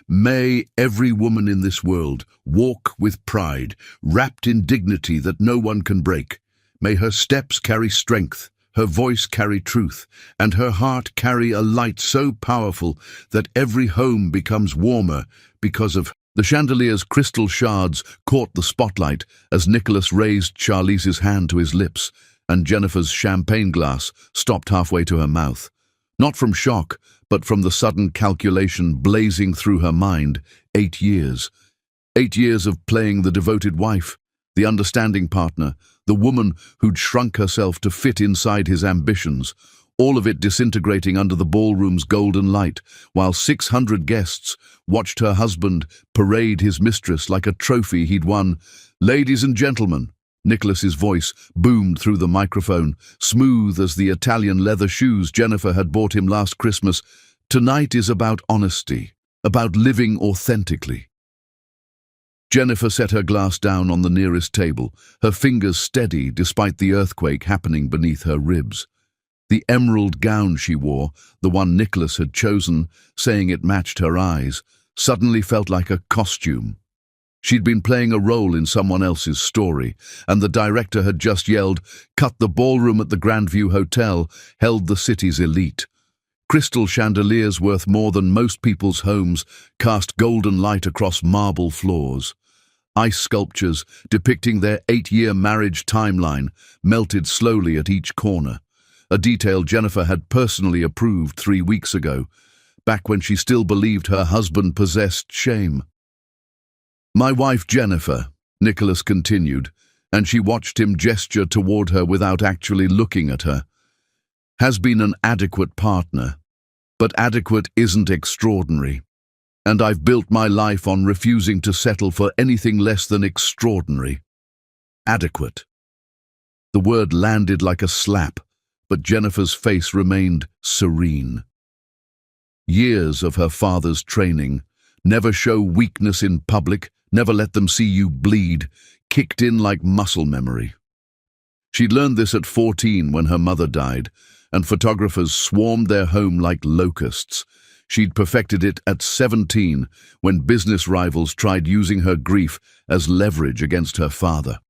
May every woman in this world walk with pride, wrapped in dignity that no one can break. May her steps carry strength, her voice carry truth, and her heart carry a light so powerful that every home becomes warmer because of the chandelier's crystal shards caught the spotlight as Nicholas raised Charlize's hand to his lips, and Jennifer's champagne glass stopped halfway to her mouth. Not from shock, but from the sudden calculation blazing through her mind. 8 years. 8 years of playing the devoted wife, the understanding partner, the woman who'd shrunk herself to fit inside his ambitions, all of it disintegrating under the ballroom's golden light, while 600 guests watched her husband parade his mistress like a trophy he'd won. "Ladies and gentlemen," Nicholas's voice boomed through the microphone, smooth as the Italian leather shoes Jennifer had bought him last Christmas. "Tonight is about honesty, about living authentically." Jennifer set her glass down on the nearest table, her fingers steady despite the earthquake happening beneath her ribs. The emerald gown she wore, the one Nicholas had chosen, saying it matched her eyes, suddenly felt like a costume. She'd been playing a role in someone else's story, and the director had just yelled, "Cut!" The ballroom at the Grandview Hotel held the city's elite. Crystal chandeliers worth more than most people's homes cast golden light across marble floors. Ice sculptures depicting their 8-year marriage timeline melted slowly at each corner, a detail Jennifer had personally approved 3 weeks ago, back when she still believed her husband possessed shame. "My wife Jennifer," Nicholas continued, and she watched him gesture toward her without actually looking at her, "has been an adequate partner, but adequate isn't extraordinary. And I've built my life on refusing to settle for anything less than extraordinary. Adequate." The word landed like a slap, but Jennifer's face remained serene. Years of her father's training, never show weakness in public, never let them see you bleed, kicked in like muscle memory. She'd learned this at 14 when her mother died, and photographers swarmed their home like locusts. She'd perfected it at 17 when business rivals tried using her grief as leverage against her father.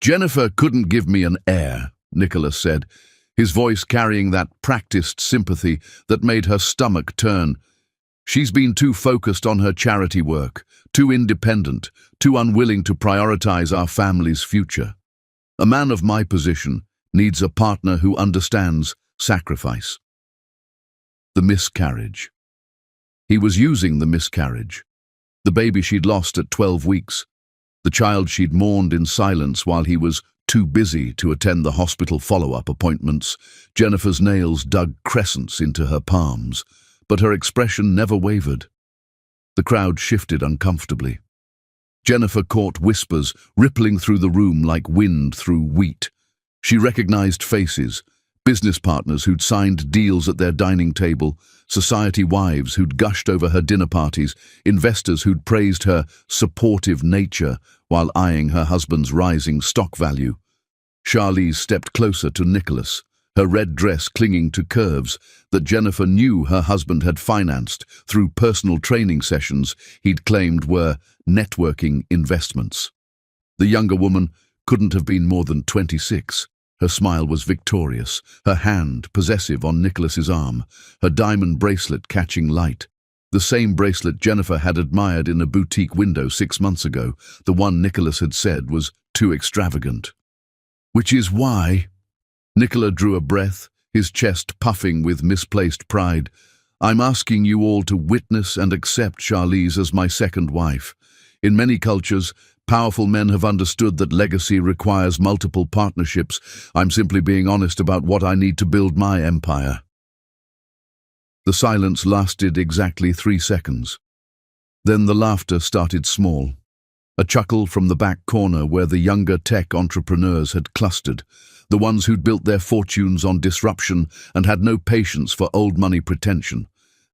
"Jennifer couldn't give me an heir," Nicholas said, his voice carrying that practiced sympathy that made her stomach turn. "She's been too focused on her charity work, too independent, too unwilling to prioritize our family's future. A man of my position needs a partner who understands sacrifice." The miscarriage. He was using the miscarriage. The baby she'd lost at 12 weeks. The child she'd mourned in silence while he was too busy to attend the hospital follow-up appointments. Jennifer's nails dug crescents into her palms, but her expression never wavered. The crowd shifted uncomfortably. Jennifer caught whispers rippling through the room like wind through wheat. She recognized faces, business partners who'd signed deals at their dining table, society wives who'd gushed over her dinner parties, investors who'd praised her supportive nature while eyeing her husband's rising stock value. Charlize stepped closer to Nicholas, her red dress clinging to curves that Jennifer knew her husband had financed through personal training sessions he'd claimed were networking investments. The younger woman couldn't have been more than 26. Her smile was victorious, her hand possessive on Nicholas's arm, her diamond bracelet catching light. The same bracelet Jennifer had admired in a boutique window 6 months ago, the one Nicholas had said was too extravagant. "Which is why," Nicholas drew a breath, his chest puffing with misplaced pride, "I'm asking you all to witness and accept Charlize as my second wife. In many cultures, powerful men have understood that legacy requires multiple partnerships. I'm simply being honest about what I need to build my empire." The silence lasted exactly 3 seconds. Then the laughter started small. A chuckle from the back corner where the younger tech entrepreneurs had clustered, the ones who'd built their fortunes on disruption and had no patience for old money pretension.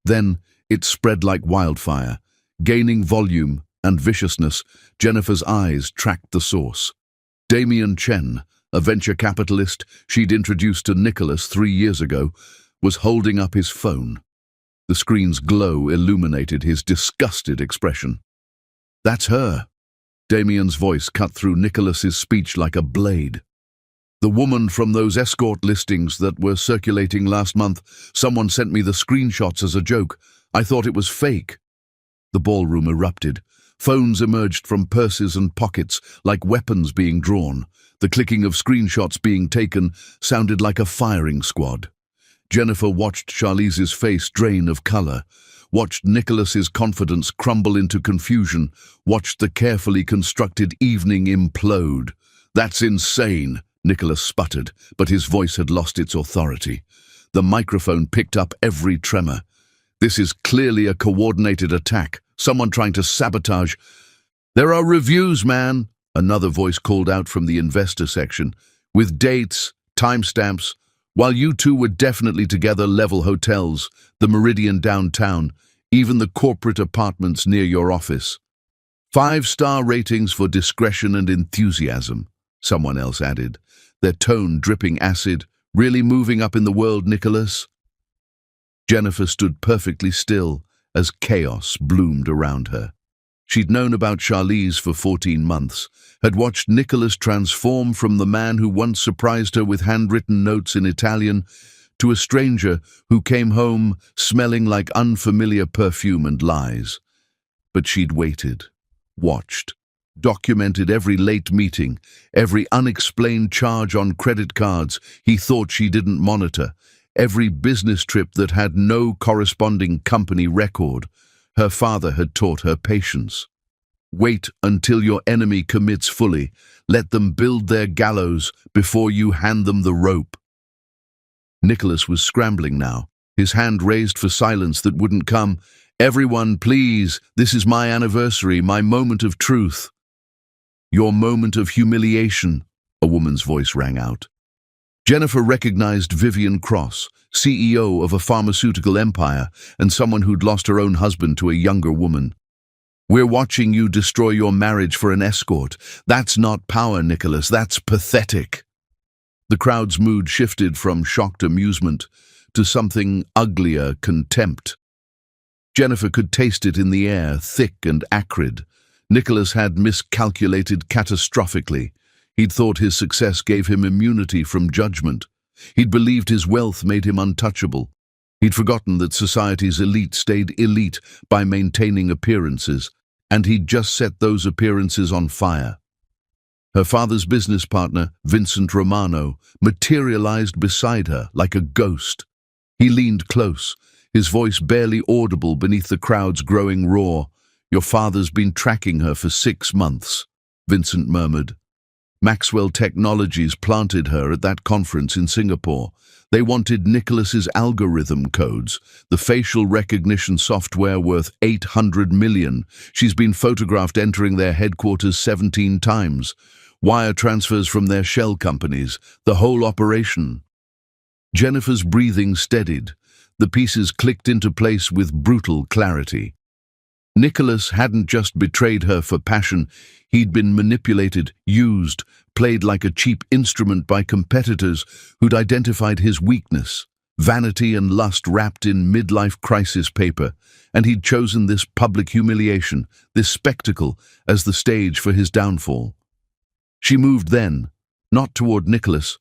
Then it spread like wildfire, gaining volume and viciousness. Jennifer's eyes tracked the source. Damien Chen, a venture capitalist she'd introduced to Nicholas 3 years ago, was holding up his phone. The screen's glow illuminated his disgusted expression. "That's her." Damien's voice cut through Nicholas's speech like a blade. "The woman from those escort listings that were circulating last month. Someone sent me the screenshots as a joke. I thought it was fake." The ballroom erupted. Phones emerged from purses and pockets like weapons being drawn. The clicking of screenshots being taken sounded like a firing squad. Jennifer watched Charlize's face drain of color, watched Nicholas's confidence crumble into confusion, watched the carefully constructed evening implode. "That's insane," Nicholas sputtered, but his voice had lost its authority. The microphone picked up every tremor. "This is clearly a coordinated attack, someone trying to sabotage." "There are reviews, man," another voice called out from the investor section, "with dates, timestamps. While you two were definitely together, level hotels, the Meridian downtown, even the corporate apartments near your office. 5-star ratings for discretion and enthusiasm," someone else added, their tone dripping acid. "Really moving up in the world, Nicholas?" Jennifer stood perfectly still as chaos bloomed around her. She'd known about Charlize for 14 months, had watched Nicholas transform from the man who once surprised her with handwritten notes in Italian to a stranger who came home smelling like unfamiliar perfume and lies. But she'd waited, watched, documented every late meeting, every unexplained charge on credit cards he thought she didn't monitor, every business trip that had no corresponding company record. Her father had taught her patience. Wait until your enemy commits fully. Let them build their gallows before you hand them the rope. Nicholas was scrambling now, his hand raised for silence that wouldn't come. "Everyone, please, this is my anniversary, my moment of truth." "Your moment of humiliation," a woman's voice rang out. Jennifer recognized Vivian Cross, CEO of a pharmaceutical empire and someone who'd lost her own husband to a younger woman. "We're watching you destroy your marriage for an escort. That's not power, Nicholas, that's pathetic." The crowd's mood shifted from shocked amusement to something uglier, contempt. Jennifer could taste it in the air, thick and acrid. Nicholas had miscalculated catastrophically. He'd thought his success gave him immunity from judgment. He'd believed his wealth made him untouchable. He'd forgotten that society's elite stayed elite by maintaining appearances, and he'd just set those appearances on fire. Her father's business partner, Vincent Romano, materialized beside her like a ghost. He leaned close, his voice barely audible beneath the crowd's growing roar. "Your father's been tracking her for 6 months, Vincent murmured. Maxwell Technologies planted her at that conference in Singapore. They wanted Nicholas's algorithm codes, the facial recognition software worth 800 million. She's been photographed entering their headquarters 17 times. Wire transfers from their shell companies, the whole operation." Jennifer's breathing steadied. The pieces clicked into place with brutal clarity. Nicholas hadn't just betrayed her for passion, he'd been manipulated, used, played like a cheap instrument by competitors who'd identified his weakness, vanity and lust wrapped in midlife crisis paper, and he'd chosen this public humiliation, this spectacle, as the stage for his downfall. She moved then, not toward Nicholas,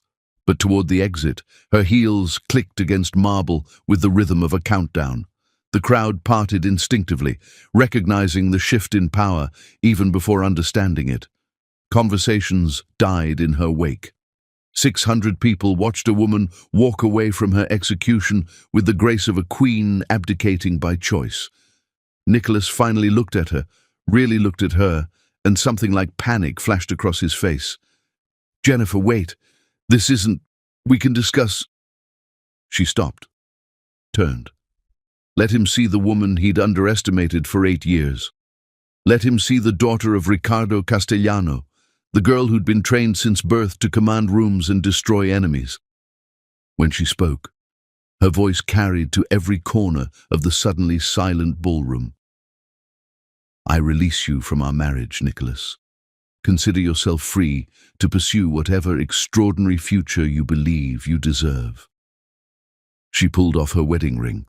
but toward the exit. Her heels clicked against marble with the rhythm of a countdown. The crowd parted instinctively, recognizing the shift in power even before understanding it. Conversations died in her wake. 600 people watched a woman walk away from her execution with the grace of a queen abdicating by choice. Nicholas finally looked at her, really looked at her, and something like panic flashed across his face. "Jennifer, wait. This isn't... We can discuss..." She stopped, turned. Let him see the woman he'd underestimated for 8 years. Let him see the daughter of Ricardo Castellano, the girl who'd been trained since birth to command rooms and destroy enemies. When she spoke, her voice carried to every corner of the suddenly silent ballroom. "I release you from our marriage, Nicholas. Consider yourself free to pursue whatever extraordinary future you believe you deserve." She pulled off her wedding ring.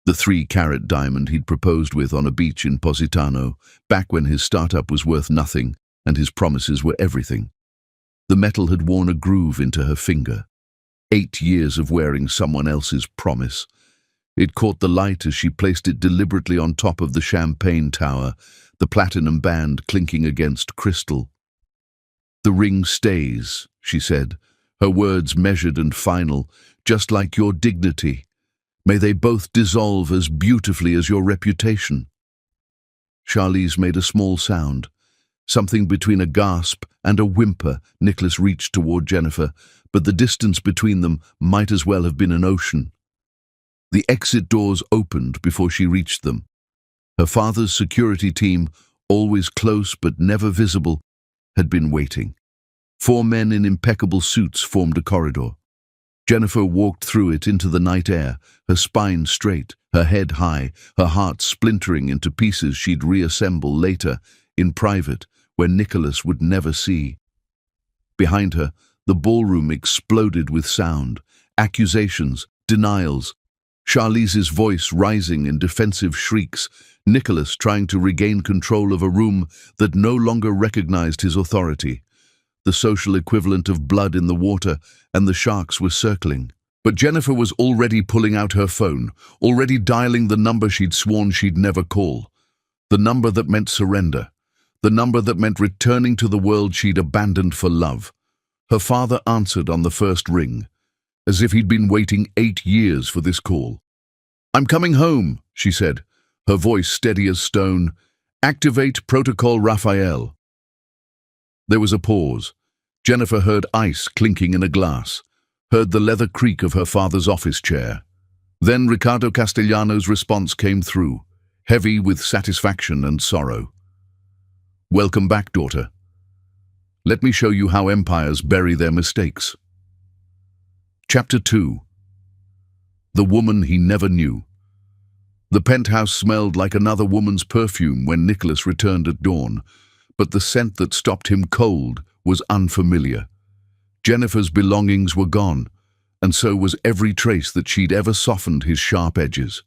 The 3-carat diamond he'd proposed with on a beach in Positano, back when his startup was worth nothing and his promises were everything. The metal had worn a groove into her finger. 8 years of wearing someone else's promise. It caught the light as she placed it deliberately on top of the champagne tower, the platinum band clinking against crystal. "The ring stays," she said, her words measured and final, "just like your dignity. May they both dissolve as beautifully as your reputation." Charlize made a small sound. Something between a gasp and a whimper. Nicholas reached toward Jennifer, but the distance between them might as well have been an ocean. The exit doors opened before she reached them. Her father's security team, always close but never visible, had been waiting. 4 men in impeccable suits formed a corridor. Jennifer walked through it into the night air, her spine straight, her head high, her heart splintering into pieces she'd reassemble later, in private, where Nicholas would never see. Behind her, the ballroom exploded with sound, accusations, denials, Charlize's voice rising in defensive shrieks, Nicholas trying to regain control of a room that no longer recognized his authority. The social equivalent of blood in the water, and the sharks were circling. But Jennifer was already pulling out her phone, already dialing the number she'd sworn she'd never call. The number that meant surrender. The number that meant returning to the world she'd abandoned for love. Her father answered on the first ring, as if he'd been waiting 8 years for this call. "I'm coming home," she said, her voice steady as stone. "Activate Protocol Raphael." There was a pause. Jennifer heard ice clinking in a glass, heard the leather creak of her father's office chair. Then Ricardo Castellano's response came through, heavy with satisfaction and sorrow. "Welcome back, daughter. Let me show you how empires bury their mistakes." Chapter 2. The woman he never knew. The penthouse smelled like another woman's perfume when Nicholas returned at dawn, but the scent that stopped him cold was unfamiliar. Jennifer's belongings were gone, and so was every trace that she'd ever softened his sharp edges.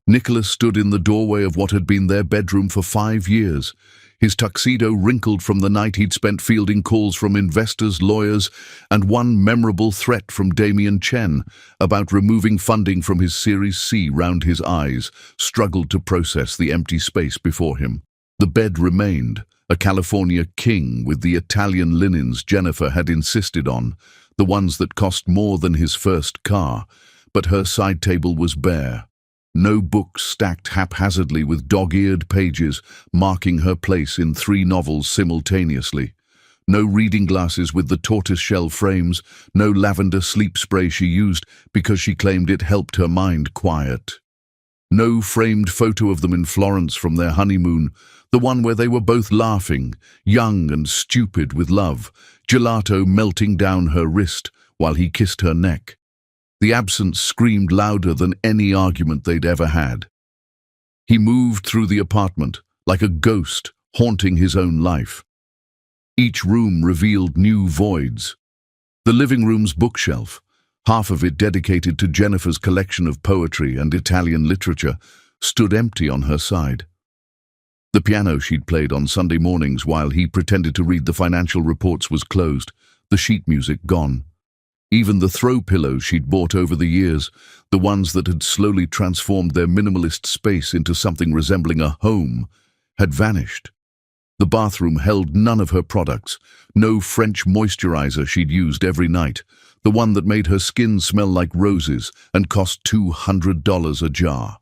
Nicholas stood in the doorway of what had been their bedroom for 5 years, his tuxedo wrinkled from the night he'd spent fielding calls from investors, lawyers, and one memorable threat from Damien Chen about removing funding from his Series C. Round his eyes, struggled to process the empty space before him. The bed remained, a California king with the Italian linens Jennifer had insisted on, the ones that cost more than his first car, but her side table was bare. No books stacked haphazardly with dog-eared pages marking her place in 3 novels simultaneously. No reading glasses with the tortoiseshell frames, no lavender sleep spray she used because she claimed it helped her mind quiet. No framed photo of them in Florence from their honeymoon, the one where they were both laughing, young and stupid with love, gelato melting down her wrist while he kissed her neck. The absence screamed louder than any argument they'd ever had. He moved through the apartment, like a ghost haunting his own life. Each room revealed new voids. The living room's bookshelf, half of it dedicated to Jennifer's collection of poetry and Italian literature, stood empty on her side. The piano she'd played on Sunday mornings while he pretended to read the financial reports was closed, the sheet music gone. Even the throw pillows she'd bought over the years, the ones that had slowly transformed their minimalist space into something resembling a home, had vanished. The bathroom held none of her products, no French moisturizer she'd used every night, the one that made her skin smell like roses and cost $200 a jar.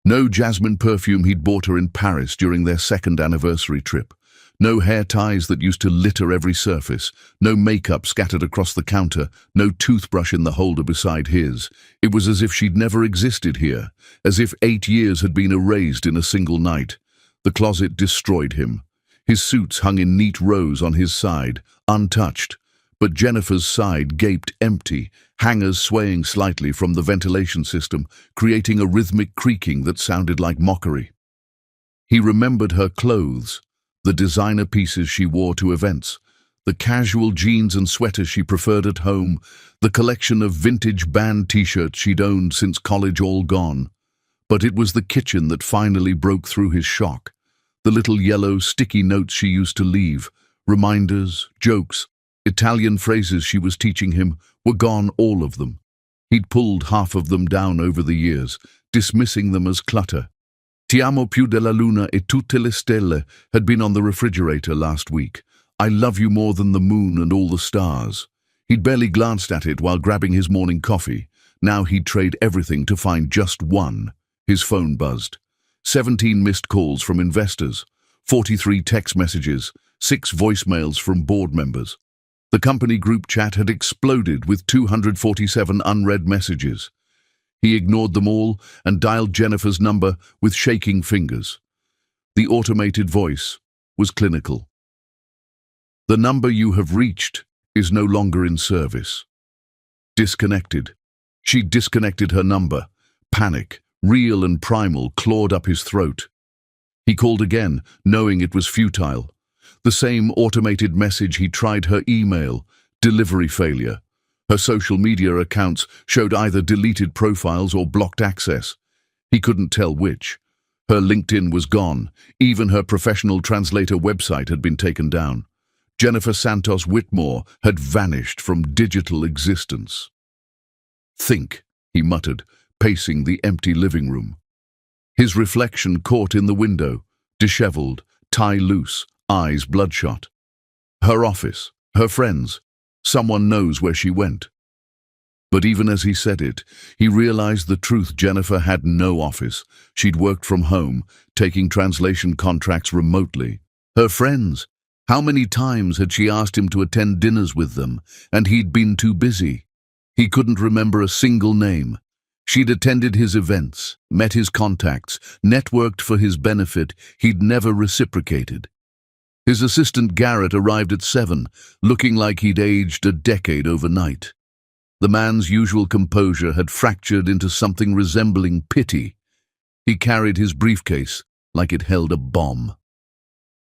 No jasmine perfume he'd bought her in Paris during their 2nd anniversary trip. No hair ties that used to litter every surface, no makeup scattered across the counter, no toothbrush in the holder beside his. It was as if she'd never existed here, as if 8 years had been erased in a single night. The closet destroyed him. His suits hung in neat rows on his side, untouched, but Jennifer's side gaped empty, hangers swaying slightly from the ventilation system, creating a rhythmic creaking that sounded like mockery. He remembered her clothes, the designer pieces she wore to events, The casual jeans and sweaters she preferred at home, the collection of vintage band t-shirts she'd owned since college all gone. But it was the kitchen that finally broke through his shock. The little yellow, sticky notes she used to leave, reminders, jokes, Italian phrases she was teaching him, were gone, all of them. He'd pulled half of them down over the years, dismissing them as clutter. Ti amo più della luna e tutte le stelle had been on the refrigerator last week. I love you more than the moon and all the stars. He'd barely glanced at it while grabbing his morning coffee. Now he'd trade everything to find just one. His phone buzzed. 17 missed calls from investors, 43 text messages, 6 voicemails from board members. The company group chat had exploded with 247 unread messages. He ignored them all and dialed Jennifer's number with shaking fingers. The automated voice was clinical. The number you have reached is no longer in service. Disconnected. She disconnected her number. Panic, real and primal, clawed up his throat. He called again, knowing it was futile. The same automated message he tried: her email, delivery failure. Her social media accounts showed either deleted profiles or blocked access. He couldn't tell which. Her LinkedIn was gone. Even her professional translator website had been taken down. Jennifer Santos Whitmore had vanished from digital existence. Think, he muttered, pacing the empty living room. His reflection caught in the window, disheveled, tie loose, eyes bloodshot. Her office, her friends, someone knows where she went. But even as he said it, he realized the truth. Jennifer had no office. She'd worked from home, taking translation contracts remotely. Her friends, how many times had she asked him to attend dinners with them, and he'd been too busy? He couldn't remember a single name. She'd attended his events, met his contacts, networked for his benefit. He'd never reciprocated. His assistant Garrett arrived at 7, looking like he'd aged a decade overnight. The man's usual composure had fractured into something resembling pity. He carried his briefcase like it held a bomb.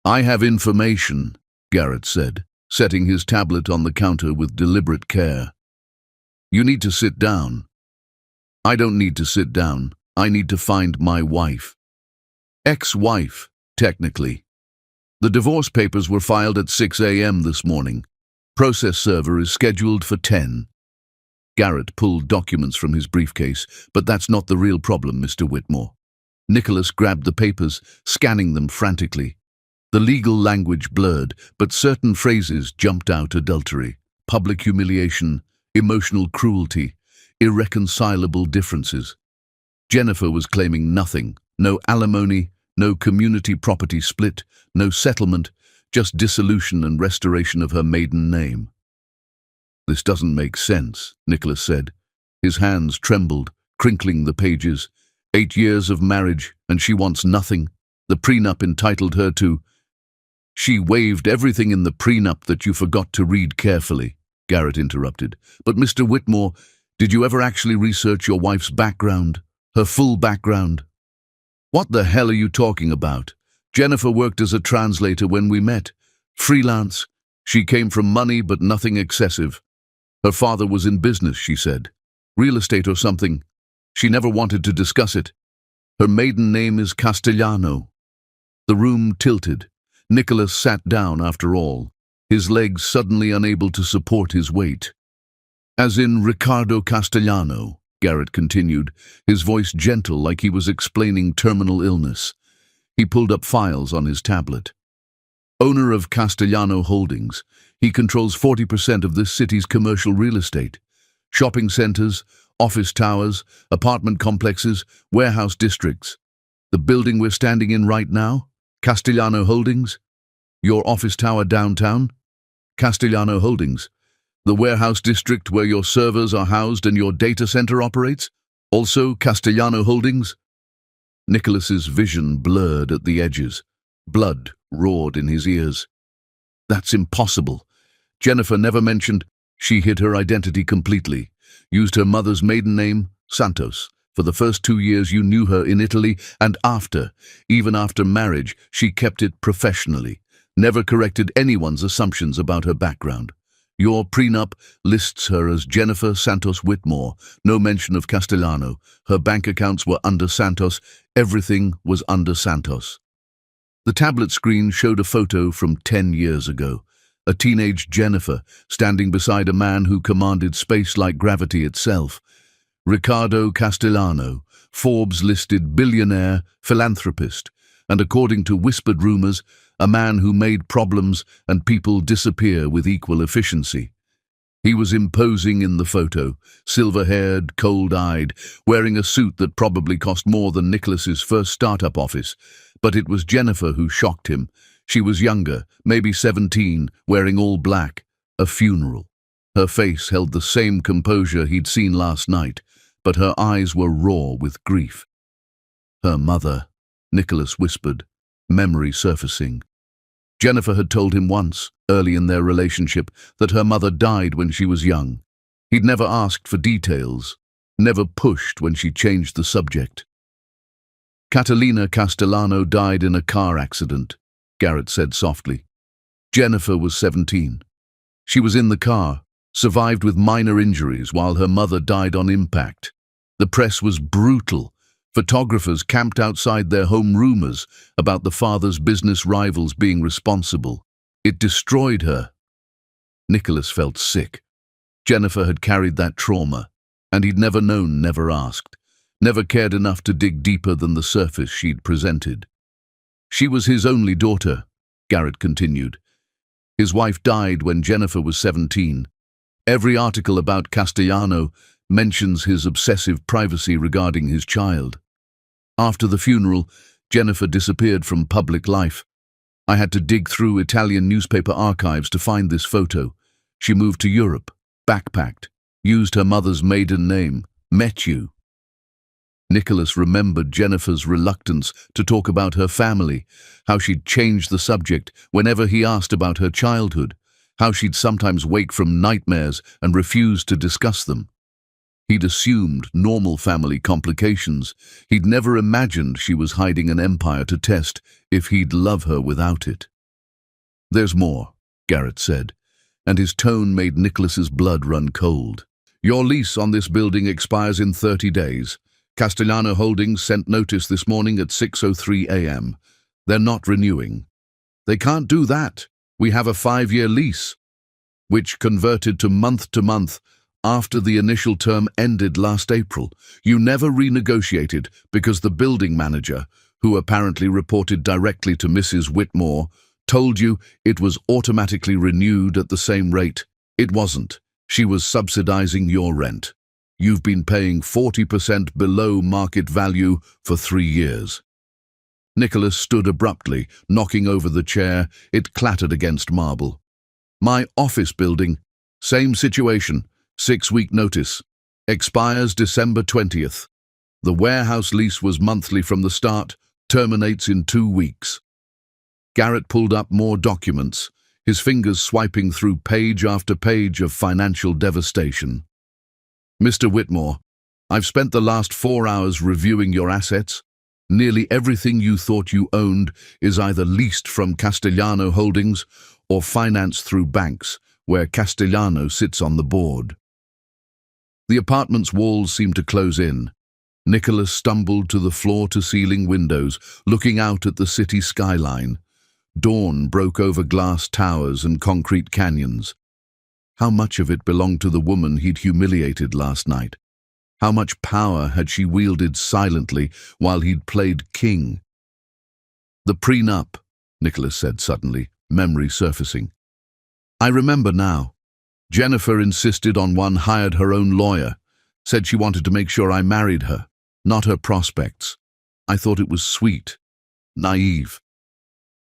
I have information, Garrett said, setting his tablet on the counter with deliberate care. You need to sit down. I don't need to sit down. I need to find my wife. Ex-wife, technically. The divorce papers were filed at 6 a.m. this morning. Process server is scheduled for 10. Garrett pulled documents from his briefcase, but that's not the real problem, Mr. Whitmore. Nicholas grabbed the papers, scanning them frantically. The legal language blurred, but certain phrases jumped out: adultery, public humiliation, emotional cruelty, irreconcilable differences. Jennifer was claiming nothing: no alimony, no community property split, no settlement, just dissolution and restoration of her maiden name. This doesn't make sense, Nicholas said. His hands trembled, crinkling the pages. 8 years of marriage, and she wants nothing. The prenup entitled her to... She waived everything in the prenup that you forgot to read carefully, Garrett interrupted. But Mr. Whitmore, did you ever actually research your wife's background? Her full background? What the hell are you talking about? Jennifer worked as a translator when we met. Freelance. She came from money, but nothing excessive. Her father was in business, she said. Real estate or something. She never wanted to discuss it. Her maiden name is Castellano. The room tilted. Nicholas sat down after all, his legs suddenly unable to support his weight. As in Riccardo Castellano, Garrett continued, his voice gentle like he was explaining terminal illness. He pulled up files on his tablet. Owner of Castellano Holdings, he controls 40% of this city's commercial real estate. Shopping centers, office towers, apartment complexes, warehouse districts. The building we're standing in right now? Castellano Holdings? Your office tower downtown? Castellano Holdings. The warehouse district where your servers are housed and your data center operates? Also Castellano Holdings? Nicholas's vision blurred at the edges. Blood roared in his ears. That's impossible. Jennifer never mentioned. She hid her identity completely. Used her mother's maiden name, Santos. For the first 2 years you knew her in Italy, and after, even after marriage, she kept it professionally. never corrected anyone's assumptions about her background. Your prenup lists her as Jennifer Santos Whitmore, no mention of Castellano. Her bank accounts were under Santos, everything was under Santos. The tablet screen showed a photo from 10 years ago. A teenage Jennifer standing beside a man who commanded space like gravity itself. Ricardo Castellano, Forbes-listed billionaire, philanthropist, and according to whispered rumors, a man who made problems and people disappear with equal efficiency. He was imposing in the photo, silver-haired, cold-eyed, wearing a suit that probably cost more than Nicholas's first startup office. But it was Jennifer who shocked him. She was younger, maybe 17, wearing all black, a funeral. Her face held the same composure he'd seen last night, but her eyes were raw with grief. Her mother, Nicholas whispered, memory surfacing. Jennifer had told him once, early in their relationship, that her mother died when she was young. He'd never asked for details, never pushed when she changed the subject. Catalina Castellano died in a car accident, Garrett said softly. Jennifer was 17. She was in the car, survived with minor injuries while her mother died on impact. The press was brutal. Photographers camped outside their home, rumors about the father's business rivals being responsible. It destroyed her. Nicholas felt sick. Jennifer had carried that trauma, and he'd never known, never asked, never cared enough to dig deeper than the surface she'd presented. She was his only daughter, Garrett continued. His wife died when Jennifer was 17. Every article about Castellano mentions his obsessive privacy regarding his child. After the funeral, Jennifer disappeared from public life. I had to dig through Italian newspaper archives to find this photo. She moved to Europe, backpacked, used her mother's maiden name, met you. Nicholas remembered Jennifer's reluctance to talk about her family, how she'd changed the subject whenever he asked about her childhood, how she'd sometimes wake from nightmares and refuse to discuss them. He'd assumed normal family complications. He'd never imagined she was hiding an empire to test if he'd love her without it. There's more, Garrett said, and his tone made Nicholas's blood run cold. Your lease on this building expires in 30 days. Castellano Holdings sent notice this morning at 6:03 a.m. They're not renewing. They can't do that. We have a 5-year lease, which converted to month after the initial term ended last April. You never renegotiated because the building manager, who apparently reported directly to Mrs. Whitmore, told you it was automatically renewed at the same rate. It wasn't. She was subsidizing your rent. You've been paying 40% below market value for 3 years. Nicholas stood abruptly, knocking over the chair. It clattered against marble. My office building, same situation. 6-week notice. Expires December 20th. The warehouse lease was monthly from the start, terminates in 2 weeks. Garrett pulled up more documents, his fingers swiping through page after page of financial devastation. Mr. Whitmore, I've spent the last 4 hours reviewing your assets. Nearly everything you thought you owned is either leased from Castellano Holdings or financed through banks, where Castellano sits on the board. The apartment's walls seemed to close in. Nicholas stumbled to the floor-to-ceiling windows, looking out at the city skyline. Dawn broke over glass towers and concrete canyons. How much of it belonged to the woman he'd humiliated last night? How much power had she wielded silently while he'd played king? The prenup, Nicholas said suddenly, memory surfacing. I remember now. Jennifer insisted on one, hired her own lawyer, said she wanted to make sure I married her, not her prospects. I thought it was sweet, naive.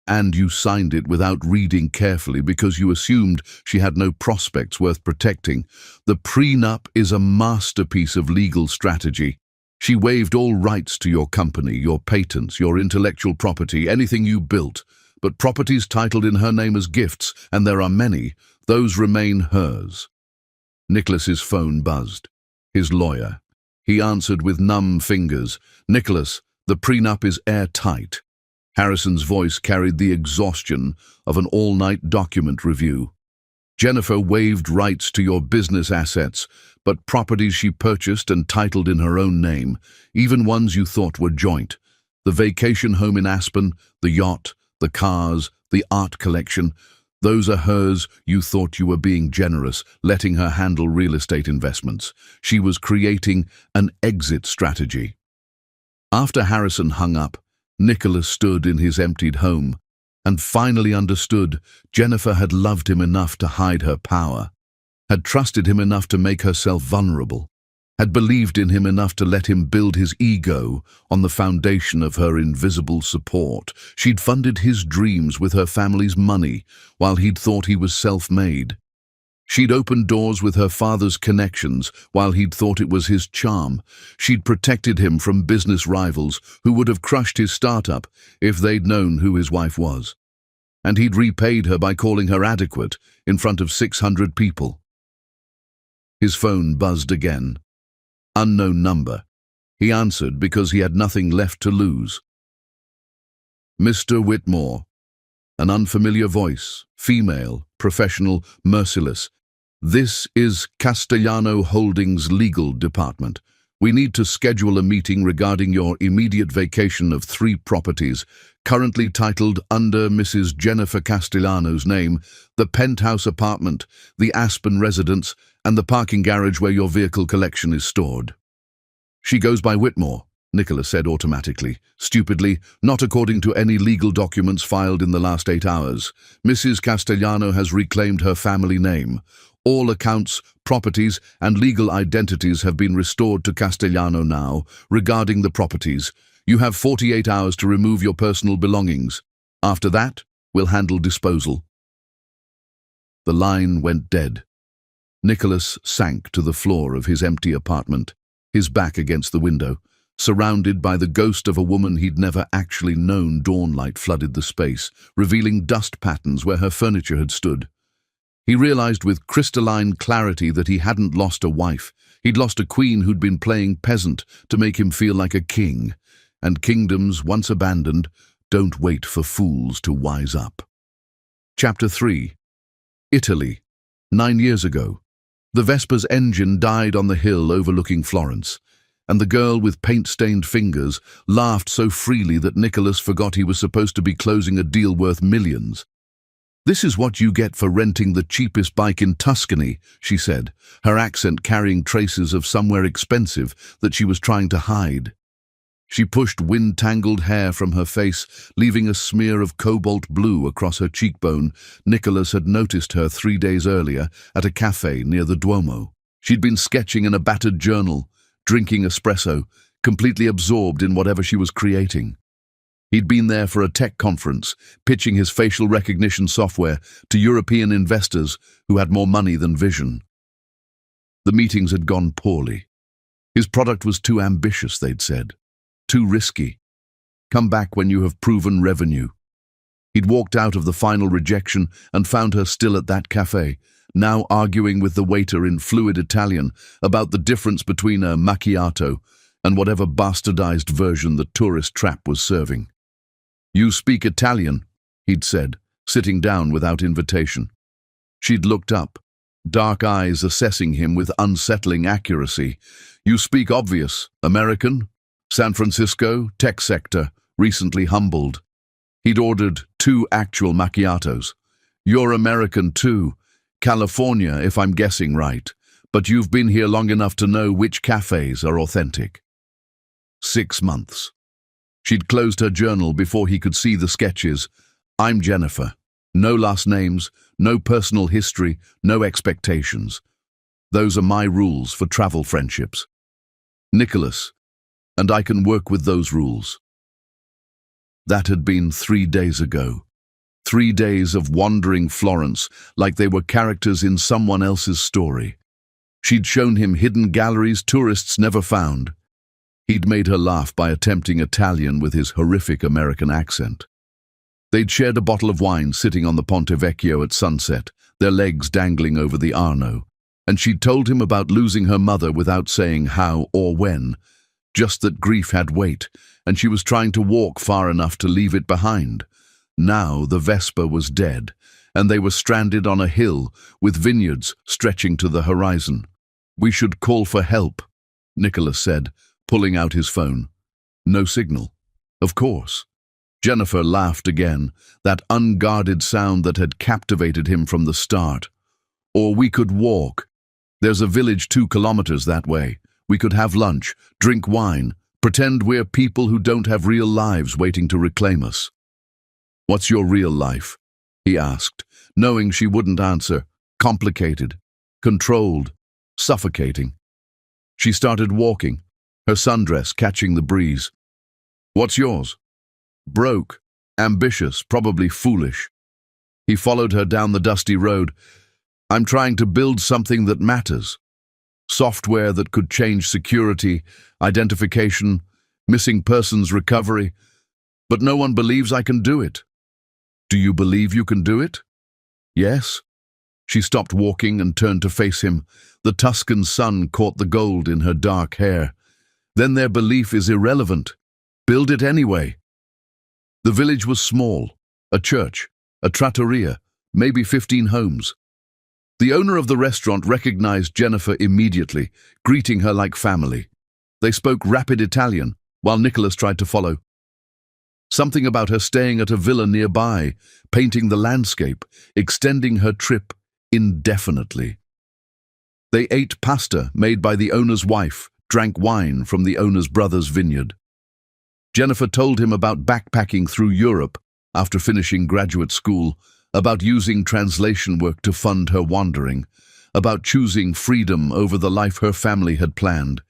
And you signed it without reading carefully because you assumed she had no prospects worth protecting. The prenup is a masterpiece of legal strategy. She waived all rights to your company, your patents, your intellectual property, anything you built. But properties titled in her name as gifts, and there are many, those remain hers. Nicholas's phone buzzed. His lawyer. He answered with numb fingers. Nicholas, the prenup is airtight. Harrison's voice carried the exhaustion of an all-night document review. Jennifer waived rights to your business assets, but properties she purchased and titled in her own name, even ones you thought were joint. The vacation home in Aspen, the yacht, the cars, the art collection, those are hers. You thought you were being generous, letting her handle real estate investments. She was creating an exit strategy. After Harrison hung up, Nicholas stood in his emptied home and finally understood Jennifer had loved him enough to hide her power, had trusted him enough to make herself vulnerable, had believed in him enough to let him build his ego on the foundation of her invisible support. She'd funded his dreams with her family's money while he'd thought he was self-made. She'd opened doors with her father's connections while he'd thought it was his charm. She'd protected him from business rivals who would have crushed his startup if they'd known who his wife was. And he'd repaid her by calling her adequate in front of 600 people. His phone buzzed again. Unknown number. He answered because he had nothing left to lose. Mr. Whitmore. An unfamiliar voice, female, professional, merciless. This is Castellano Holdings' legal department. We need to schedule a meeting regarding your immediate vacation of 3 properties, currently titled under Mrs. Jennifer Castellano's name, the penthouse apartment, the Aspen residence, and the parking garage where your vehicle collection is stored. She goes by Whitmore, Nicholas said automatically, stupidly, not according to any legal documents filed in the last 8 hours. Mrs. Castellano has reclaimed her family name. All accounts, properties, and legal identities have been restored to Castellano now. Regarding the properties, you have 48 hours to remove your personal belongings. After that, we'll handle disposal. The line went dead. Nicholas sank to the floor of his empty apartment, his back against the window. Surrounded by the ghost of a woman he'd never actually known. Dawnlight flooded the space, revealing dust patterns where her furniture had stood. He realized with crystalline clarity that he hadn't lost a wife. He'd lost a queen who'd been playing peasant to make him feel like a king. And kingdoms, once abandoned, don't wait for fools to wise up. Chapter 3. Italy. 9 years ago. The Vespa's engine died on the hill overlooking Florence, and the girl with paint-stained fingers laughed so freely that Nicholas forgot he was supposed to be closing a deal worth millions. "This is what you get for renting the cheapest bike in Tuscany," she said, her accent carrying traces of somewhere expensive that she was trying to hide. She pushed wind-tangled hair from her face, leaving a smear of cobalt blue across her cheekbone. Nicholas had noticed her 3 days earlier at a cafe near the Duomo. She'd been sketching in a battered journal, drinking espresso, completely absorbed in whatever she was creating. He'd been there for a tech conference, pitching his facial recognition software to European investors who had more money than vision. The meetings had gone poorly. His product was too ambitious, they'd said. Too risky. Come back when you have proven revenue. He'd walked out of the final rejection and found her still at that cafe, now arguing with the waiter in fluid Italian about the difference between a macchiato and whatever bastardized version the tourist trap was serving. "You speak Italian," he'd said, sitting down without invitation. She'd looked up, dark eyes assessing him with unsettling accuracy. "You speak obvious. American? San Francisco, tech sector, recently humbled." He'd ordered 2 actual macchiatos. "You're American too. California, if I'm guessing right. But you've been here long enough to know which cafes are authentic." 6 months. She'd closed her journal before he could see the sketches. "I'm Jennifer. No last names, no personal history, no expectations. Those are my rules for travel friendships. Nicholas, and I can work with those rules." That had been 3 days ago. 3 days of wandering Florence like they were characters in someone else's story. She'd shown him hidden galleries tourists never found. He'd made her laugh by attempting Italian with his horrific American accent. They'd shared a bottle of wine sitting on the Ponte Vecchio at sunset, their legs dangling over the Arno, and she'd told him about losing her mother without saying how or when, just that grief had weight, and she was trying to walk far enough to leave it behind. Now the Vespa was dead, and they were stranded on a hill with vineyards stretching to the horizon. "We should call for help," Nicholas said, pulling out his phone. No signal. Of course. Jennifer laughed again, that unguarded sound that had captivated him from the start. "Or we could walk. There's a village 2 kilometers that way. We could have lunch, drink wine, pretend we're people who don't have real lives waiting to reclaim us." "What's your real life?" he asked, knowing she wouldn't answer. Complicated, controlled, suffocating. She started walking, her sundress catching the breeze. "What's yours?" "Broke, ambitious, probably foolish." He followed her down the dusty road. "I'm trying to build something that matters. Software that could change security, identification, missing persons recovery. But no one believes I can do it." "Do you believe you can do it?" "Yes." She stopped walking and turned to face him. The Tuscan sun caught the gold in her dark hair. "Then their belief is irrelevant. Build it anyway." The village was small, a church, a trattoria, maybe 15 homes. The owner of the restaurant recognized Jennifer immediately, greeting her like family. They spoke rapid Italian, while Nicholas tried to follow. Something about her staying at a villa nearby, painting the landscape, extending her trip indefinitely. They ate pasta made by the owner's wife, drank wine from the owner's brother's vineyard. Jennifer told him about backpacking through Europe after finishing graduate school, about using translation work to fund her wandering, about choosing freedom over the life her family had planned.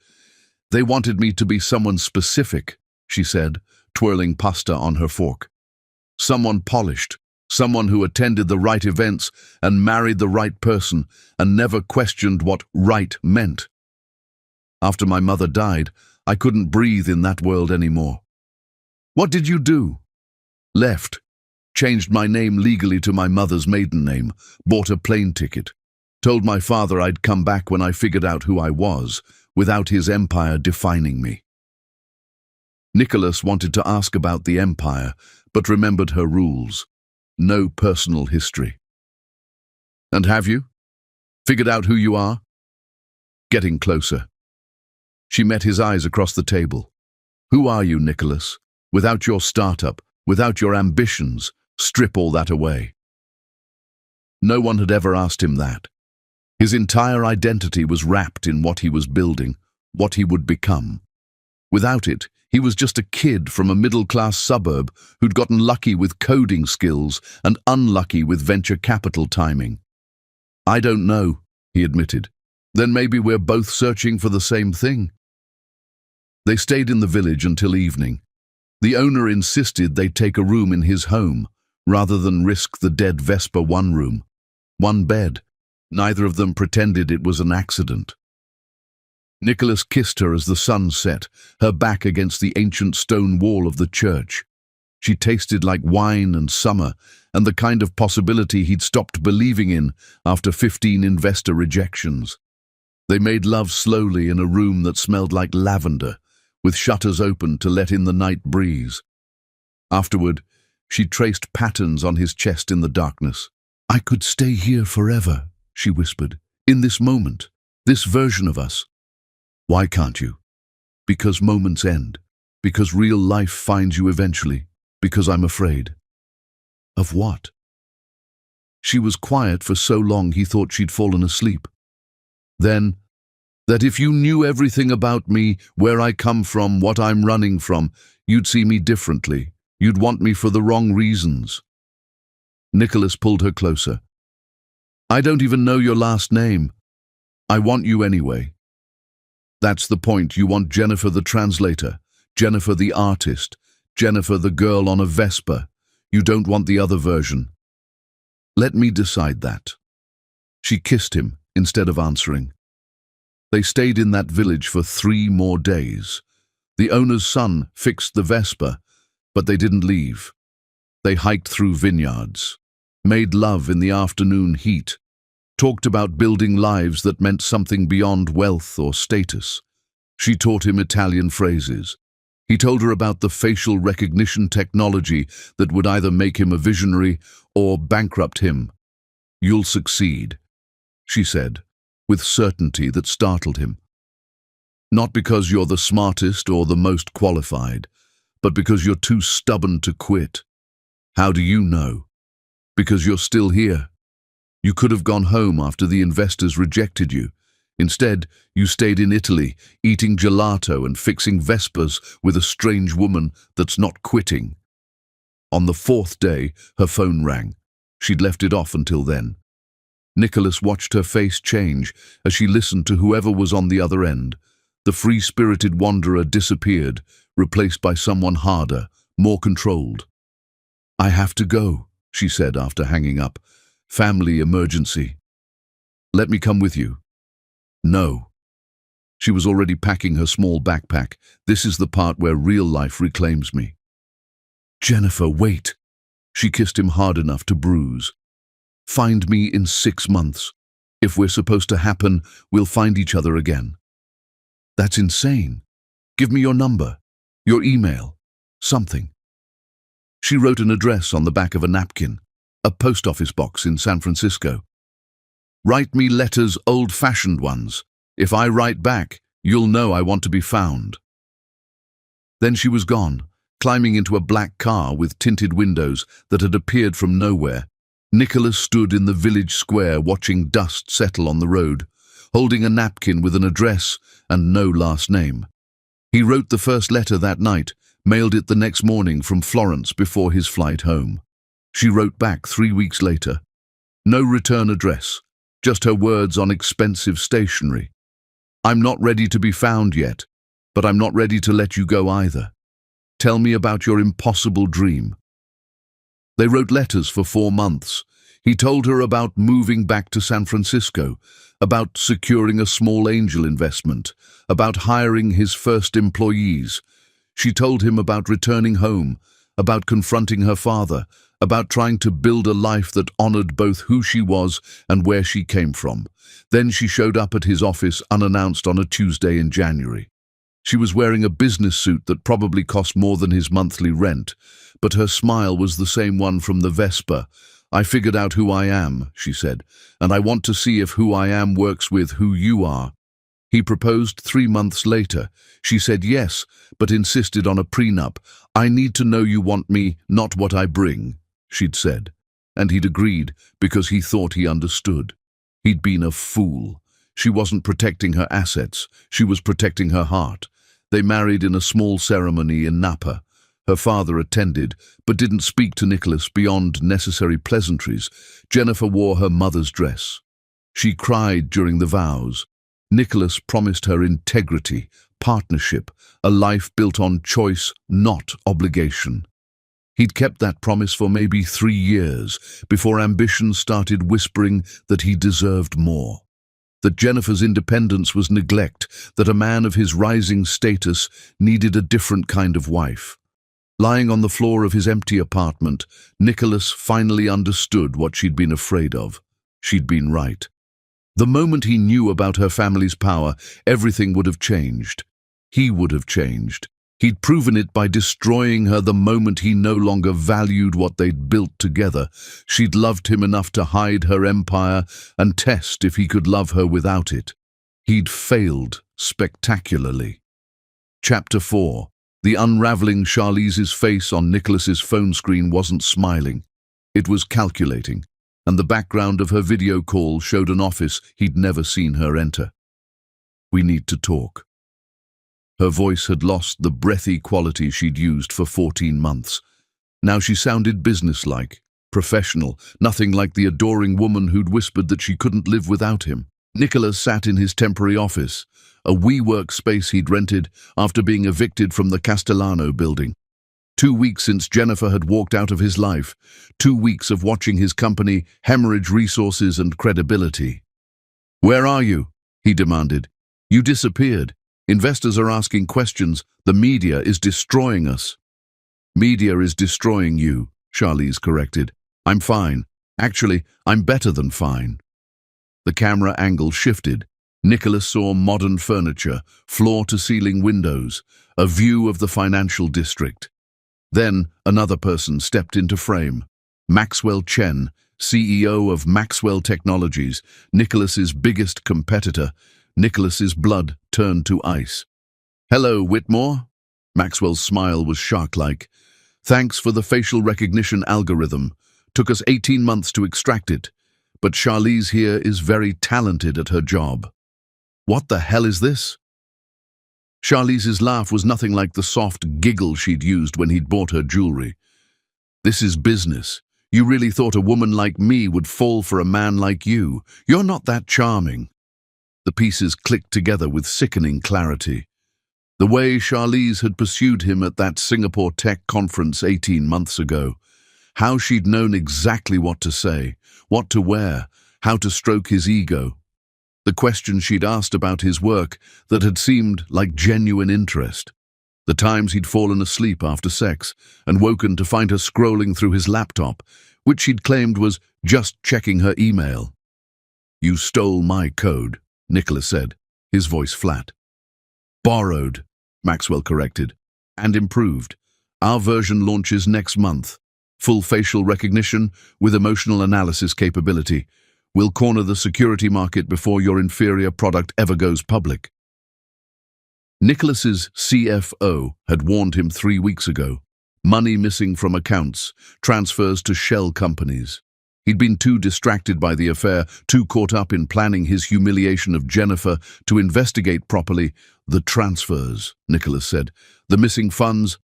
"They wanted me to be someone specific," she said, twirling pasta on her fork. "Someone polished, someone who attended the right events and married the right person and never questioned what right meant. After my mother died, I couldn't breathe in that world anymore." "What did you do?" "Left. Changed my name legally to my mother's maiden name, bought a plane ticket. Told my father I'd come back when I figured out who I was, without his empire defining me." Nicholas wanted to ask about the empire, but remembered her rules. No personal history. "And have you? Figured out who you are?" Getting closer. She met his eyes across the table. "Who are you, Nicholas? Without your startup, without your ambitions, strip all that away." No one had ever asked him that. His entire identity was wrapped in what he was building, what he would become. Without it, he was just a kid from a middle-class suburb who'd gotten lucky with coding skills and unlucky with venture capital timing. "I don't know," he admitted. "Then maybe we're both searching for the same thing." They stayed in the village until evening. The owner insisted they take a room in his home, rather than risk the dead Vespa. 1 room, 1 bed. Neither of them pretended it was an accident. Nicholas kissed her as the sun set, her back against the ancient stone wall of the church. She tasted like wine and summer, and the kind of possibility he'd stopped believing in after 15 investor rejections. They made love slowly in a room that smelled like lavender, with shutters open to let in the night breeze. Afterward, she traced patterns on his chest in the darkness. "I could stay here forever," she whispered, "in this moment, this version of us." "Why can't you?" "Because moments end. Because real life finds you eventually. Because I'm afraid." "Of what?" She was quiet for so long he thought she'd fallen asleep. "Then, that if you knew everything about me, where I come from, what I'm running from, you'd see me differently. You'd want me for the wrong reasons." Nicholas pulled her closer. "I don't even know your last name. I want you anyway." "That's the point. You want Jennifer the translator, Jennifer the artist, Jennifer the girl on a Vespa. You don't want the other version." "Let me decide that." She kissed him instead of answering. They stayed in that village for 3 more days. The owner's son fixed the Vespa, but they didn't leave. They hiked through vineyards, made love in the afternoon heat, talked about building lives that meant something beyond wealth or status. She taught him Italian phrases. He told her about the facial recognition technology that would either make him a visionary or bankrupt him. "You'll succeed," she said, with certainty that startled him. "Not because you're the smartest or the most qualified, but because you're too stubborn to quit." "How do you know?" "Because you're still here. You could have gone home after the investors rejected you. Instead, you stayed in Italy, eating gelato and fixing Vespas with a strange woman that's not quitting." On the fourth day, her phone rang. She'd left it off until then. Nicholas watched her face change as she listened to whoever was on the other end. The free-spirited wanderer disappeared, replaced by someone harder, more controlled. "I have to go," she said after hanging up. "Family emergency." "Let me come with you." "No." She was already packing her small backpack. "This is the part where real life reclaims me." "Jennifer, wait." She kissed him hard enough to bruise. "Find me in 6 months. If we're supposed to happen, we'll find each other again." "That's insane. Give me your number, your email, something." She wrote an address on the back of a napkin, a post office box in San Francisco. "Write me letters, old-fashioned ones. If I write back, you'll know I want to be found." Then she was gone, climbing into a black car with tinted windows that had appeared from nowhere. Nicholas stood in the village square watching dust settle on the road, holding a napkin with an address and no last name. He wrote the first letter that night, mailed it the next morning from Florence before his flight home. She wrote back 3 weeks later. No return address, just her words on expensive stationery. "I'm not ready to be found yet, but I'm not ready to let you go either. Tell me about your impossible dream." They wrote letters for 4 months. He told her about moving back to San Francisco, about securing a small angel investment, about hiring his first employees. She told him about returning home, about confronting her father, about trying to build a life that honored both who she was and where she came from. Then she showed up at his office unannounced on a Tuesday in January. She was wearing a business suit that probably cost more than his monthly rent, but her smile was the same one from the Vespa. "I figured out who I am," she said, "and I want to see if who I am works with who you are." He proposed 3 months later. She said yes, but insisted on a prenup. "I need to know you want me, not what I bring," she'd said. And he'd agreed because he thought he understood. He'd been a fool. She wasn't protecting her assets. She was protecting her heart. They married in a small ceremony in Napa. Her father attended, but didn't speak to Nicholas beyond necessary pleasantries. Jennifer wore her mother's dress. She cried during the vows. Nicholas promised her integrity, partnership, a life built on choice, not obligation. He'd kept that promise for maybe 3 years before ambition started whispering that he deserved more. That Jennifer's independence was neglect, that a man of his rising status needed a different kind of wife. Lying on the floor of his empty apartment, Nicholas finally understood what she'd been afraid of. She'd been right. The moment he knew about her family's power, everything would have changed. He would have changed. He'd proven it by destroying her the moment he no longer valued what they'd built together. She'd loved him enough to hide her empire and test if he could love her without it. He'd failed spectacularly. Chapter 4. The unraveling. Charlize's face on Nicholas's phone screen wasn't smiling. It was calculating, and the background of her video call showed an office he'd never seen her enter. "We need to talk." Her voice had lost the breathy quality she'd used for 14 months. Now she sounded businesslike, professional, nothing like the adoring woman who'd whispered that she couldn't live without him. Nicholas sat in his temporary office, a WeWork space he'd rented after being evicted from the Castellano building. 2 weeks since Jennifer had walked out of his life, 2 weeks of watching his company hemorrhage resources and credibility. "Where are you?" he demanded. "You disappeared. Investors are asking questions. The media is destroying us." "Media is destroying you," Charlize corrected. "I'm fine. Actually, I'm better than fine." The camera angle shifted. Nicholas saw modern furniture, floor-to-ceiling windows, a view of the financial district. Then another person stepped into frame. Maxwell Chen, CEO of Maxwell Technologies, Nicholas's biggest competitor. Nicholas's blood turned to ice. "Hello, Whitmore." Maxwell's smile was shark-like. "Thanks for the facial recognition algorithm. Took us 18 months to extract it. But Charlize here is very talented at her job." "What the hell is this?" Charlize's laugh was nothing like the soft giggle she'd used when he'd bought her jewelry. "This is business. You really thought a woman like me would fall for a man like you? You're not that charming." The pieces clicked together with sickening clarity. The way Charlize had pursued him at that Singapore tech conference 18 months ago. How she'd known exactly what to say, what to wear, how to stroke his ego. The questions she'd asked about his work that had seemed like genuine interest. The times he'd fallen asleep after sex and woken to find her scrolling through his laptop, which she'd claimed was just checking her email. "You stole my code," Nicholas said, his voice flat. "Borrowed," Maxwell corrected, "and improved. Our version launches next month. Full facial recognition with emotional analysis capability. We'll corner the security market before your inferior product ever goes public." Nicholas's CFO had warned him 3 weeks ago. Money missing from accounts, transfers to shell companies. He'd been too distracted by the affair, too caught up in planning his humiliation of Jennifer to investigate properly. "The transfers," Nicholas said. "The missing funds."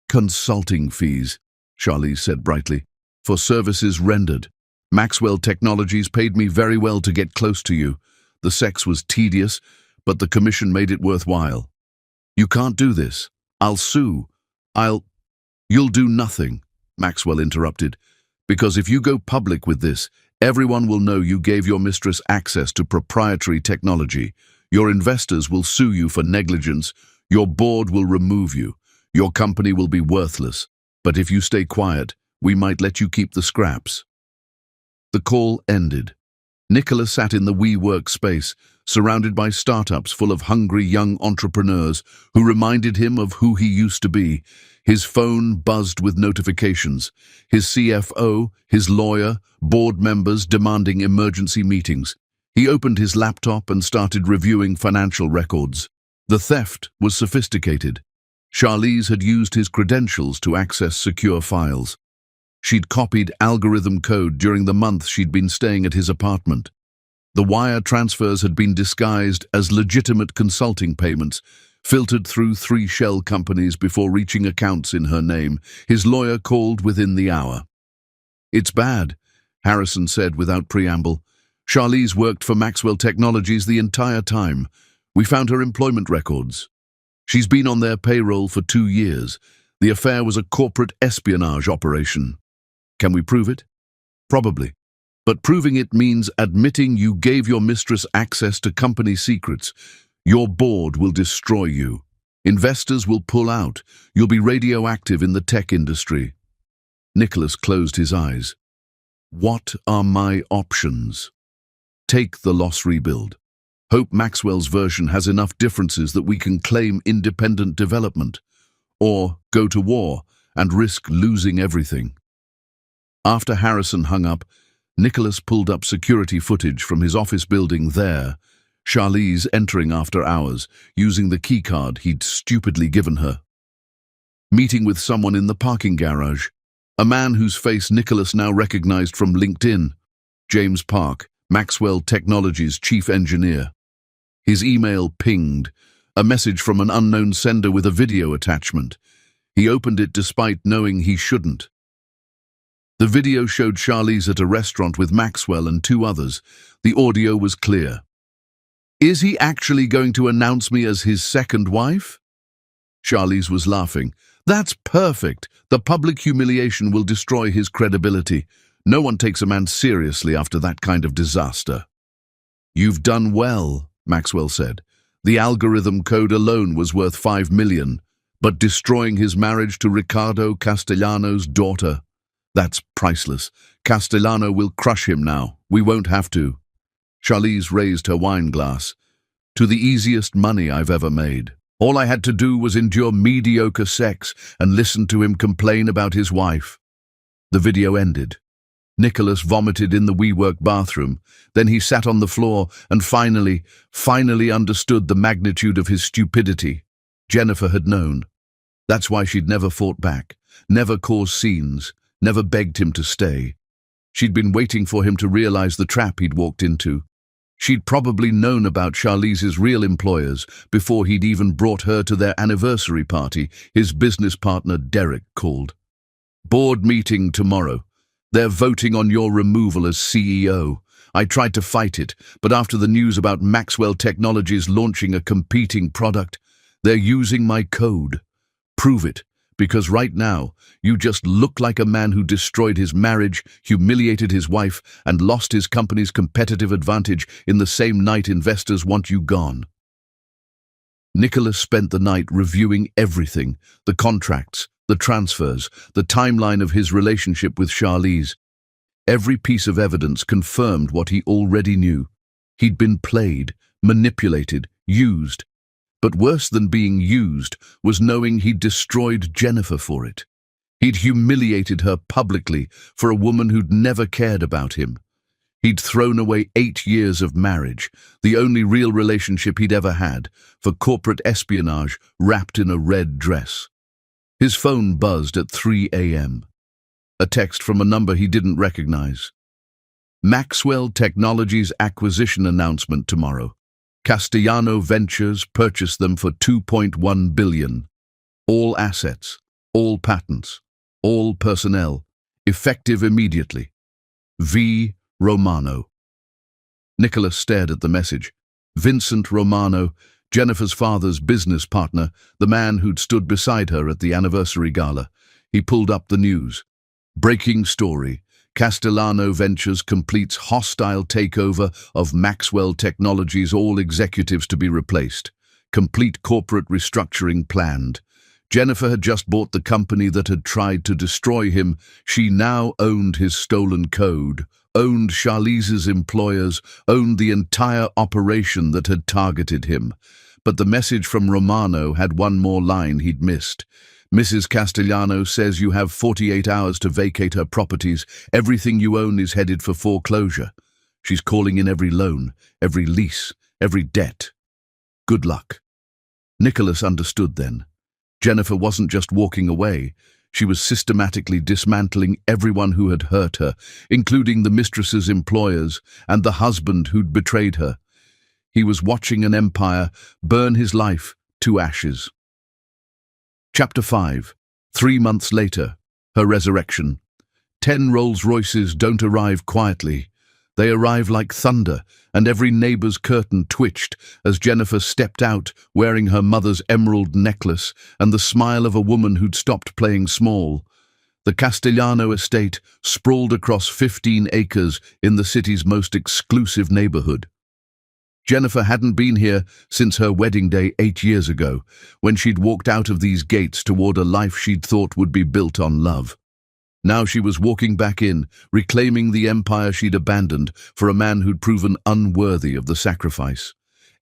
"Consulting fees," Charlize said brightly, "for services rendered. Maxwell Technologies paid me very well to get close to you. The sex was tedious, but the commission made it worthwhile." "You can't do this. I'll sue. You'll do nothing," Maxwell interrupted, "because if you go public with this, everyone will know you gave your mistress access to proprietary technology. Your investors will sue you for negligence. Your board will remove you. Your company will be worthless. But if you stay quiet, we might let you keep the scraps." The call ended. Nicholas sat in the WeWork space, surrounded by startups full of hungry young entrepreneurs who reminded him of who he used to be. His phone buzzed with notifications. His CFO, his lawyer, board members demanding emergency meetings. He opened his laptop and started reviewing financial records. The theft was sophisticated. Charlize had used his credentials to access secure files. She'd copied algorithm code during the month she'd been staying at his apartment. The wire transfers had been disguised as legitimate consulting payments, filtered through 3 shell companies before reaching accounts in her name. His lawyer called within the hour. "It's bad," Harrison said without preamble. "Charlize worked for Maxwell Technologies the entire time. We found her employment records. She's been on their payroll for 2 years. The affair was a corporate espionage operation. Can we prove it? Probably. But proving it means admitting you gave your mistress access to company secrets. Your board will destroy you. Investors will pull out. You'll be radioactive in the tech industry." Nicholas closed his eyes. "What are my options?" "Take the loss rebuild. Hope Maxwell's version has enough differences that we can claim independent development. Or go to war and risk losing everything." After Harrison hung up, Nicholas pulled up security footage from his office building there, Charlize entering after hours, using the keycard he'd stupidly given her. Meeting with someone in the parking garage, a man whose face Nicholas now recognized from LinkedIn, James Park, Maxwell Technologies' chief engineer. His email pinged, a message from an unknown sender with a video attachment. He opened it despite knowing he shouldn't. The video showed Charlize at a restaurant with Maxwell and 2 others. The audio was clear. "Is he actually going to announce me as his second wife?" Charlize was laughing. "That's perfect. The public humiliation will destroy his credibility. No one takes a man seriously after that kind of disaster." "You've done well," Maxwell said. "The algorithm code alone was worth 5 million, but destroying his marriage to Ricardo Castellano's daughter, that's priceless. Castellano will crush him now. We won't have to." Charlize raised her wine glass. to the easiest money I've ever made. All I had to do was endure mediocre sex and listen to him complain about his wife. The video ended. Nicholas vomited in the WeWork bathroom. Then he sat on the floor and finally understood the magnitude of his stupidity. Jennifer had known. That's why she'd never fought back, never caused scenes, never begged him to stay. She'd been waiting for him to realize the trap he'd walked into. She'd probably known about Charlize's real employers before he'd even brought her to their anniversary party. His business partner Derek called. "Board meeting tomorrow. They're voting on your removal as CEO. I tried to fight it, but after the news about Maxwell Technologies launching a competing product, they're using my code. Prove it, because right now, you just look like a man who destroyed his marriage, humiliated his wife, and lost his company's competitive advantage in the same night investors want you gone." Nicholas spent the night reviewing everything, the contracts, the transfers, the timeline of his relationship with Charlize. Every piece of evidence confirmed what he already knew. He'd been played, manipulated, used. But worse than being used was knowing he'd destroyed Jennifer for it. He'd humiliated her publicly for a woman who'd never cared about him. He'd thrown away 8 years of marriage, the only real relationship he'd ever had, for corporate espionage wrapped in a red dress. His phone buzzed at 3 a.m. A text from a number he didn't recognize. "Maxwell Technologies acquisition announcement tomorrow. Castellano Ventures purchased them for $2.1 billion. All assets, all patents, all personnel, effective immediately. V. Romano." Nicholas stared at the message. Vincent Romano, Jennifer's father's business partner, the man who'd stood beside her at the anniversary gala. He pulled up the news. Breaking story. Castellano Ventures completes hostile takeover of Maxwell Technologies, all executives to be replaced. Complete corporate restructuring planned. Jennifer had just bought the company that had tried to destroy him. She now owned his stolen code, owned Charlize's employers, owned the entire operation that had targeted him. But the message from Romano had one more line he'd missed. "Mrs. Castellano says you have 48 hours to vacate her properties. Everything you own is headed for foreclosure. She's calling in every loan, every lease, every debt. Good luck." Nicholas understood then. Jennifer wasn't just walking away. She was systematically dismantling everyone who had hurt her, including the mistress's employers and the husband who'd betrayed her. He was watching an empire burn his life to ashes. Chapter 5. 3 months later. Her resurrection. 10 Rolls-Royces don't arrive quietly. They arrive like thunder, and every neighbor's curtain twitched as Jennifer stepped out wearing her mother's emerald necklace and the smile of a woman who'd stopped playing small. The Castellano estate sprawled across 15 acres in the city's most exclusive neighborhood. Jennifer hadn't been here since her wedding day 8 years ago, when she'd walked out of these gates toward a life she'd thought would be built on love. Now she was walking back in, reclaiming the empire she'd abandoned for a man who'd proven unworthy of the sacrifice.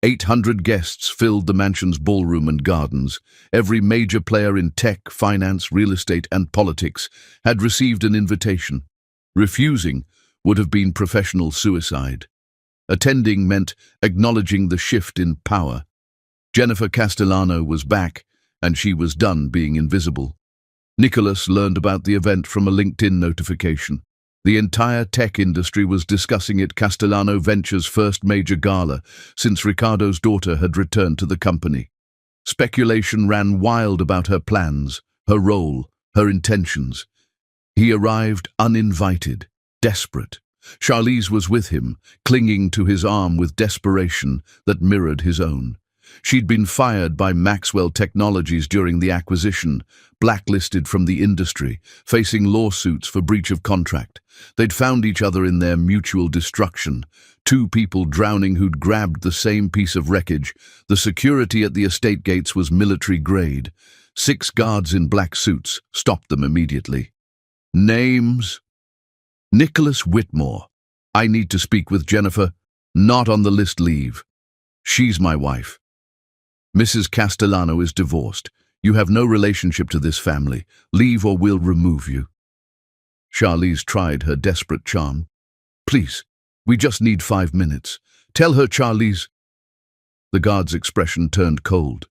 800 guests filled the mansion's ballroom and gardens. Every major player in tech, finance, real estate, and politics had received an invitation. Refusing would have been professional suicide. Attending meant acknowledging the shift in power. Jennifer Castellano was back, and she was done being invisible. Nicholas learned about the event from a LinkedIn notification. The entire tech industry was discussing it, Castellano Ventures' first major gala since Ricardo's daughter had returned to the company. Speculation ran wild about her plans, her role, her intentions. He arrived uninvited, desperate. Charlize was with him, clinging to his arm with desperation that mirrored his own. She'd been fired by Maxwell Technologies during the acquisition, blacklisted from the industry, facing lawsuits for breach of contract. They'd found each other in their mutual destruction, 2 people drowning who'd grabbed the same piece of wreckage. The security at the estate gates was military grade. 6 guards in black suits stopped them immediately. Names? Nicholas Whitmore. "I need to speak with Jennifer." "Not on the list, leave." She's my wife. Mrs. Castellano is divorced. You have no relationship to this family. Leave or we'll remove you. Charlize tried her desperate charm. Please, we just need 5 minutes. Tell her, Charlize. The guard's expression turned cold.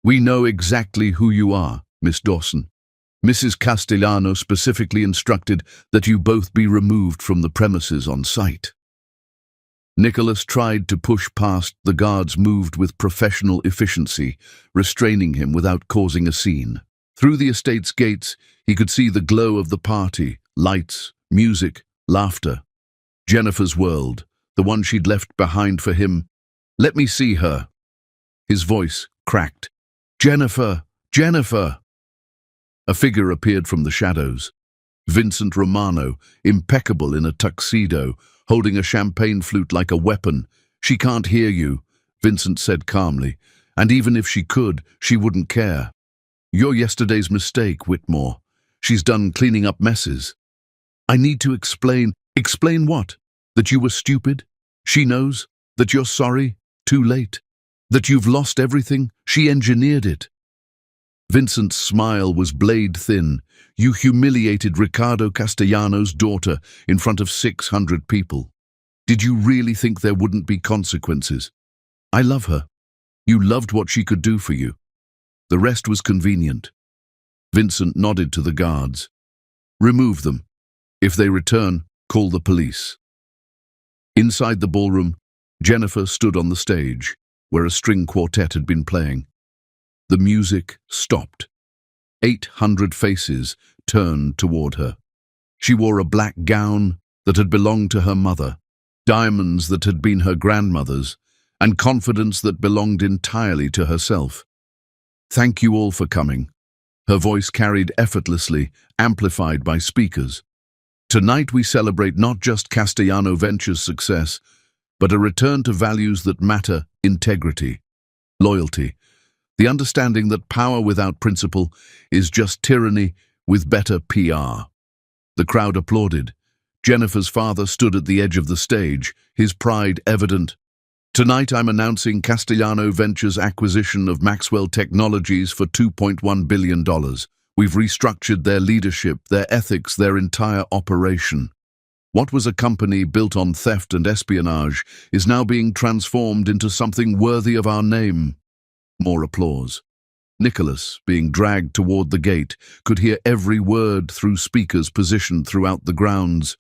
We know exactly who you are, Miss Dawson. Mrs. Castellano specifically instructed that you both be removed from the premises on sight. Nicholas tried to push past the guards, moved with professional efficiency, restraining him without causing a scene. Through the estate's gates, he could see the glow of the party, lights, music, laughter. Jennifer's world, the one she'd left behind for him. Let me see her. His voice cracked. Jennifer! Jennifer! A figure appeared from the shadows. Vincent Romano, impeccable in a tuxedo, holding a champagne flute like a weapon. She can't hear you, Vincent said calmly, and even if she could, she wouldn't care. You're yesterday's mistake, Whitmore. She's done cleaning up messes. I need to explain. Explain what? That you were stupid? She knows. That you're sorry? Too late. That you've lost everything? She engineered it. Vincent's smile was blade thin. You humiliated Ricardo Castellano's daughter in front of 600 people. Did you really think there wouldn't be consequences? I love her. You loved what she could do for you. The rest was convenient. Vincent nodded to the guards. Remove them. If they return, call the police. Inside the ballroom, Jennifer stood on the stage, where a string quartet had been playing. The music stopped. 800 faces turned toward her. She wore a black gown that had belonged to her mother, diamonds that had been her grandmother's, and confidence that belonged entirely to herself. Thank you all for coming. Her voice carried effortlessly, amplified by speakers. Tonight we celebrate not just Castellano Ventures' success, but a return to values that matter: integrity, loyalty, the understanding that power without principle is just tyranny with better PR. The crowd applauded. Jennifer's father stood at the edge of the stage, his pride evident. Tonight I'm announcing Castellano Ventures' acquisition of Maxwell Technologies for $2.1 billion. We've restructured their leadership, their ethics, their entire operation. What was a company built on theft and espionage is now being transformed into something worthy of our name. More applause. Nicholas, being dragged toward the gate, could hear every word through speakers positioned throughout the grounds.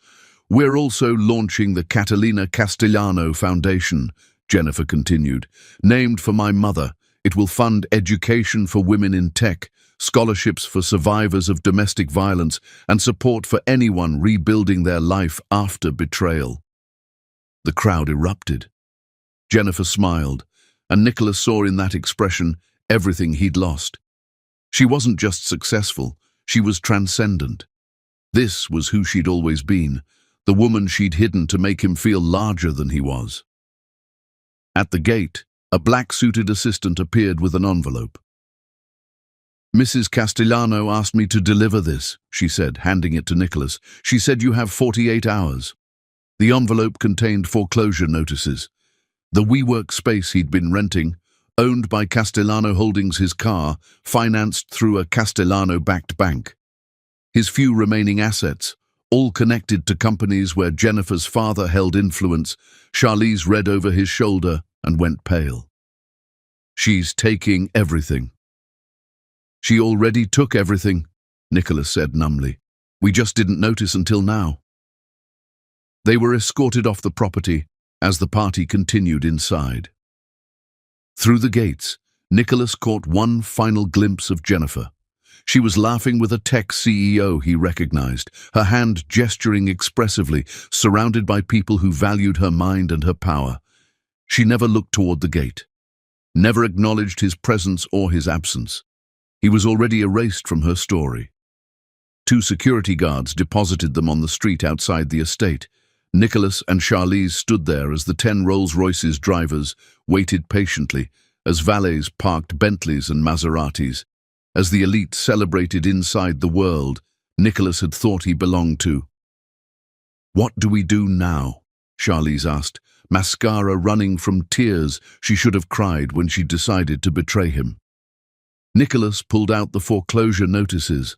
We're also launching the Catalina Castellano Foundation, Jennifer continued. Named for my mother, it will fund education for women in tech, scholarships for survivors of domestic violence, and support for anyone rebuilding their life after betrayal. The crowd erupted. Jennifer smiled, and Nicholas saw in that expression everything he'd lost. She wasn't just successful, she was transcendent. This was who she'd always been, the woman she'd hidden to make him feel larger than he was. At the gate, a black-suited assistant appeared with an envelope. Mrs. Castellano asked me to deliver this, she said, handing it to Nicholas. She said you have 48 hours. The envelope contained foreclosure notices. The WeWork space he'd been renting, owned by Castellano Holdings, his car, financed through a Castellano-backed bank. His few remaining assets, all connected to companies where Jennifer's father held influence. Charlize read over his shoulder and went pale. She's taking everything. She already took everything, Nicholas said numbly. We just didn't notice until now. They were escorted off the property as the party continued inside. Through the gates, Nicholas caught one final glimpse of Jennifer. She was laughing with a tech CEO he recognized, her hand gesturing expressively, surrounded by people who valued her mind and her power. She never looked toward the gate, never acknowledged his presence or his absence. He was already erased from her story. 2 security guards deposited them on the street outside the estate. Nicholas and Charlize stood there as the 10 Rolls-Royces drivers waited patiently, as valets parked Bentleys and Maseratis. As the elite celebrated inside the world Nicholas had thought he belonged to. What do we do now? Charlize asked, mascara running from tears she should have cried when she decided to betray him. Nicholas pulled out the foreclosure notices.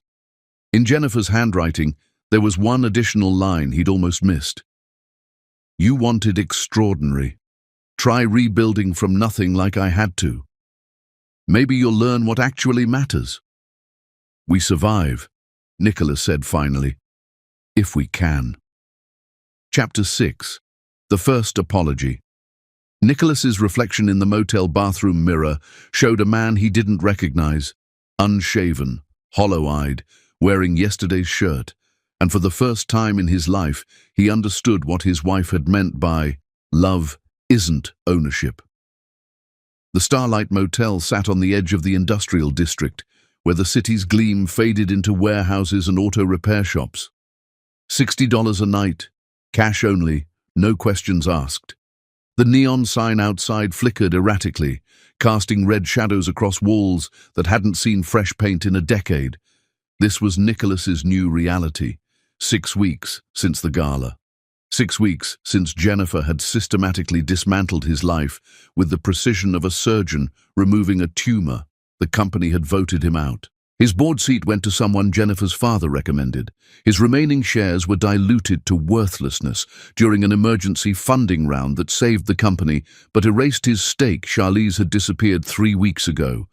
In Jennifer's handwriting, there was one additional line he'd almost missed. "You wanted extraordinary. Try rebuilding from nothing like I had to. Maybe you'll learn what actually matters." "We survive," Nicholas said finally. "If we can." Chapter 6. The First Apology. Nicholas's reflection in the motel bathroom mirror showed a man he didn't recognize, unshaven, hollow-eyed, wearing yesterday's shirt, and for the first time in his life, he understood what his wife had meant by, "Love isn't ownership." The Starlight Motel sat on the edge of the industrial district, where the city's gleam faded into warehouses and auto repair shops. $60 a night, cash only, no questions asked. The neon sign outside flickered erratically, casting red shadows across walls that hadn't seen fresh paint in a decade. This was Nicholas's new reality. 6 weeks since the gala. 6 weeks since Jennifer had systematically dismantled his life with the precision of a surgeon removing a tumor. The company had voted him out. His board seat went to someone Jennifer's father recommended. His remaining shares were diluted to worthlessness during an emergency funding round that saved the company but erased his stake. Charlize had disappeared 3 weeks ago.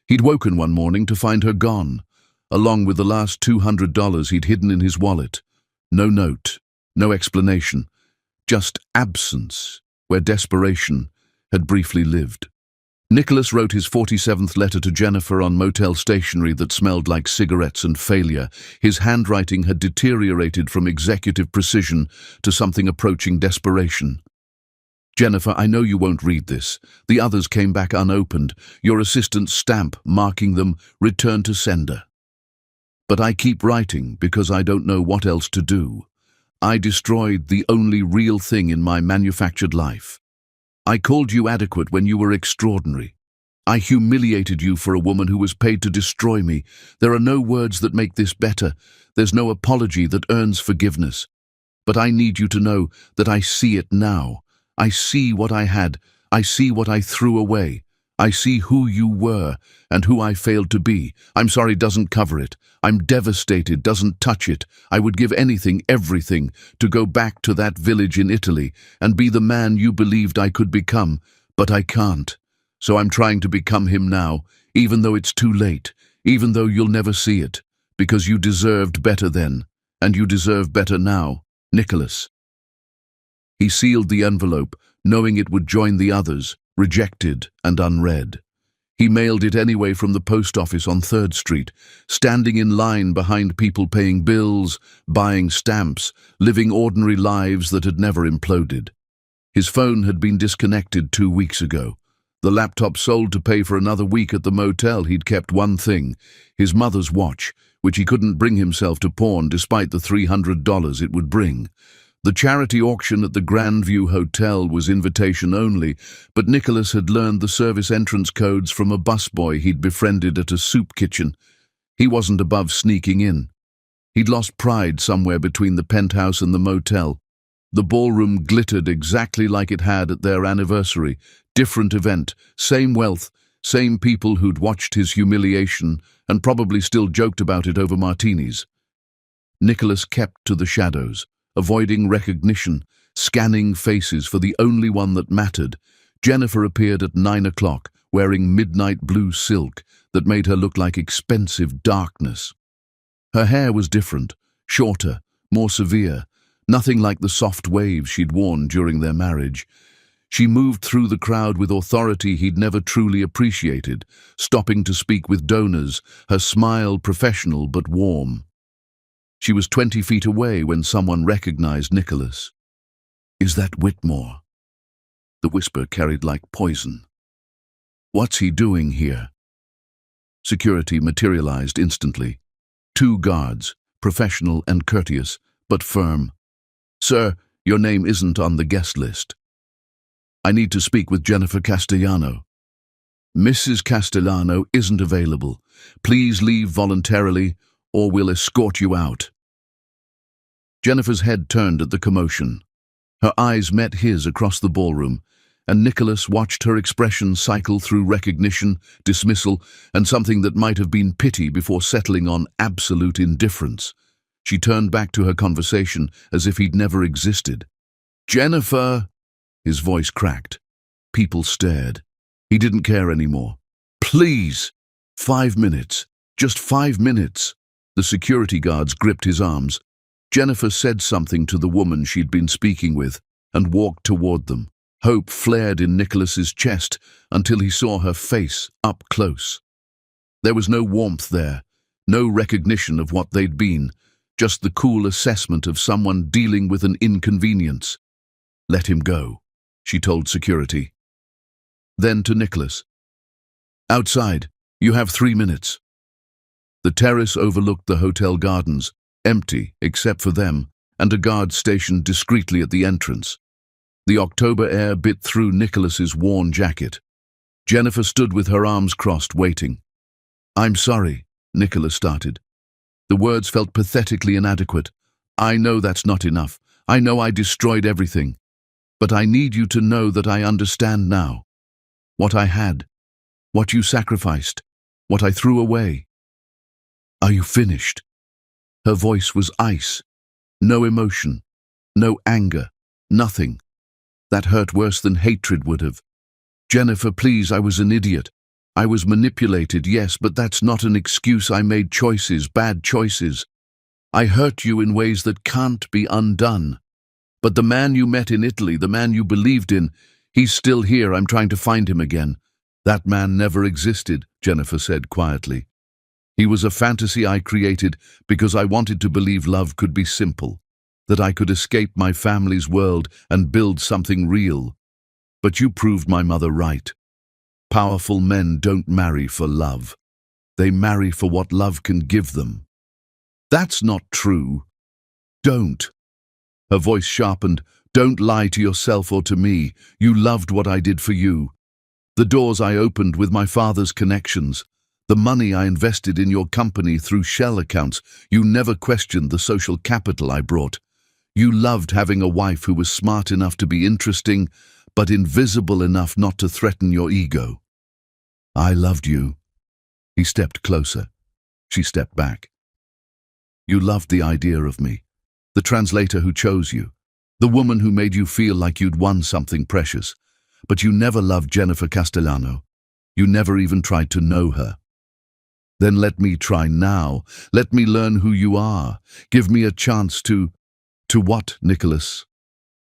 He'd woken one morning to find her gone, along with the last $200 he'd hidden in his wallet. No note, no explanation, just absence where desperation had briefly lived. Nicholas wrote his 47th letter to Jennifer on motel stationery that smelled like cigarettes and failure. His handwriting had deteriorated from executive precision to something approaching desperation. "Jennifer, I know you won't read this. The others came back unopened, your assistant's stamp marking them return to sender. But I keep writing because I don't know what else to do. I destroyed the only real thing in my manufactured life. I called you adequate when you were extraordinary. I humiliated you for a woman who was paid to destroy me. There are no words that make this better. There's no apology that earns forgiveness. But I need you to know that I see it now. I see what I had. I see what I threw away. I see who you were and who I failed to be. I'm sorry doesn't cover it. I'm devastated doesn't touch it. I would give anything, everything, to go back to that village in Italy and be the man you believed I could become, but I can't. So I'm trying to become him now, even though it's too late, even though you'll never see it, because you deserved better then, and you deserve better now, Nicholas." He sealed the envelope, knowing it would join the others, rejected and unread. He mailed it anyway from the post office on 3rd Street, standing in line behind people paying bills, buying stamps, living ordinary lives that had never imploded. His phone had been disconnected 2 weeks ago. The laptop sold to pay for another week at the motel. He'd kept one thing, his mother's watch, which he couldn't bring himself to pawn despite the $300 it would bring. The charity auction at the Grandview Hotel was invitation only, but Nicholas had learned the service entrance codes from a busboy he'd befriended at a soup kitchen. He wasn't above sneaking in. He'd lost pride somewhere between the penthouse and the motel. The ballroom glittered exactly like it had at their anniversary. Different event, same wealth, same people who'd watched his humiliation and probably still joked about it over martinis. Nicholas kept to the shadows, avoiding recognition, scanning faces for the only one that mattered. Jennifer appeared at 9 o'clock, wearing midnight blue silk that made her look like expensive darkness. Her hair was different, shorter, more severe, nothing like the soft waves she'd worn during their marriage. She moved through the crowd with authority he'd never truly appreciated, stopping to speak with donors, her smile professional but warm. She was 20 feet away when someone recognized Nicholas. "Is that Whitmore?" The whisper carried like poison. "What's he doing here?" Security materialized instantly. 2 guards, professional and courteous, but firm. "Sir, your name isn't on the guest list." "I need to speak with Jennifer Castellano." "Mrs. Castellano isn't available. Please leave voluntarily, or we'll escort you out." Jennifer's head turned at the commotion. Her eyes met his across the ballroom, and Nicholas watched her expression cycle through recognition, dismissal, and something that might have been pity before settling on absolute indifference. She turned back to her conversation as if he'd never existed. "Jennifer!" His voice cracked. People stared. He didn't care anymore. "Please! 5 minutes. Just 5 minutes." The security guards gripped his arms. Jennifer said something to the woman she'd been speaking with and walked toward them. Hope flared in Nicholas's chest until he saw her face up close. There was no warmth there, no recognition of what they'd been, just the cool assessment of someone dealing with an inconvenience. "Let him go," she told security. Then to Nicholas. "Outside, you have 3 minutes." The terrace overlooked the hotel gardens, empty except for them, and a guard stationed discreetly at the entrance. The October air bit through Nicholas's worn jacket. Jennifer stood with her arms crossed, waiting. "I'm sorry," Nicholas started. The words felt pathetically inadequate. "I know that's not enough. I know I destroyed everything. But I need you to know that I understand now. What I had, what you sacrificed, what I threw away." "Are you finished?" Her voice was ice. No emotion, no anger, nothing. That hurt worse than hatred would have. "Jennifer, please, I was an idiot. I was manipulated, yes, but that's not an excuse. I made choices, bad choices. I hurt you in ways that can't be undone. But the man you met in Italy, the man you believed in, he's still here. I'm trying to find him again." "That man never existed," Jennifer said quietly. "He was a fantasy I created because I wanted to believe love could be simple, that I could escape my family's world and build something real. But you proved my mother right. Powerful men don't marry for love. They marry for what love can give them." "That's not true." "Don't." Her voice sharpened. "Don't lie to yourself or to me. You loved what I did for you. The doors I opened with my father's connections. The money I invested in your company through shell accounts. You never questioned the social capital I brought. You loved having a wife who was smart enough to be interesting, but invisible enough not to threaten your ego. I loved you." He stepped closer. She stepped back. "You loved the idea of me, the translator who chose you, the woman who made you feel like you'd won something precious. But you never loved Jennifer Castellano. You never even tried to know her. Then let me try now. Let me learn who you are. Give me a chance to..." "To what, Nicholas?"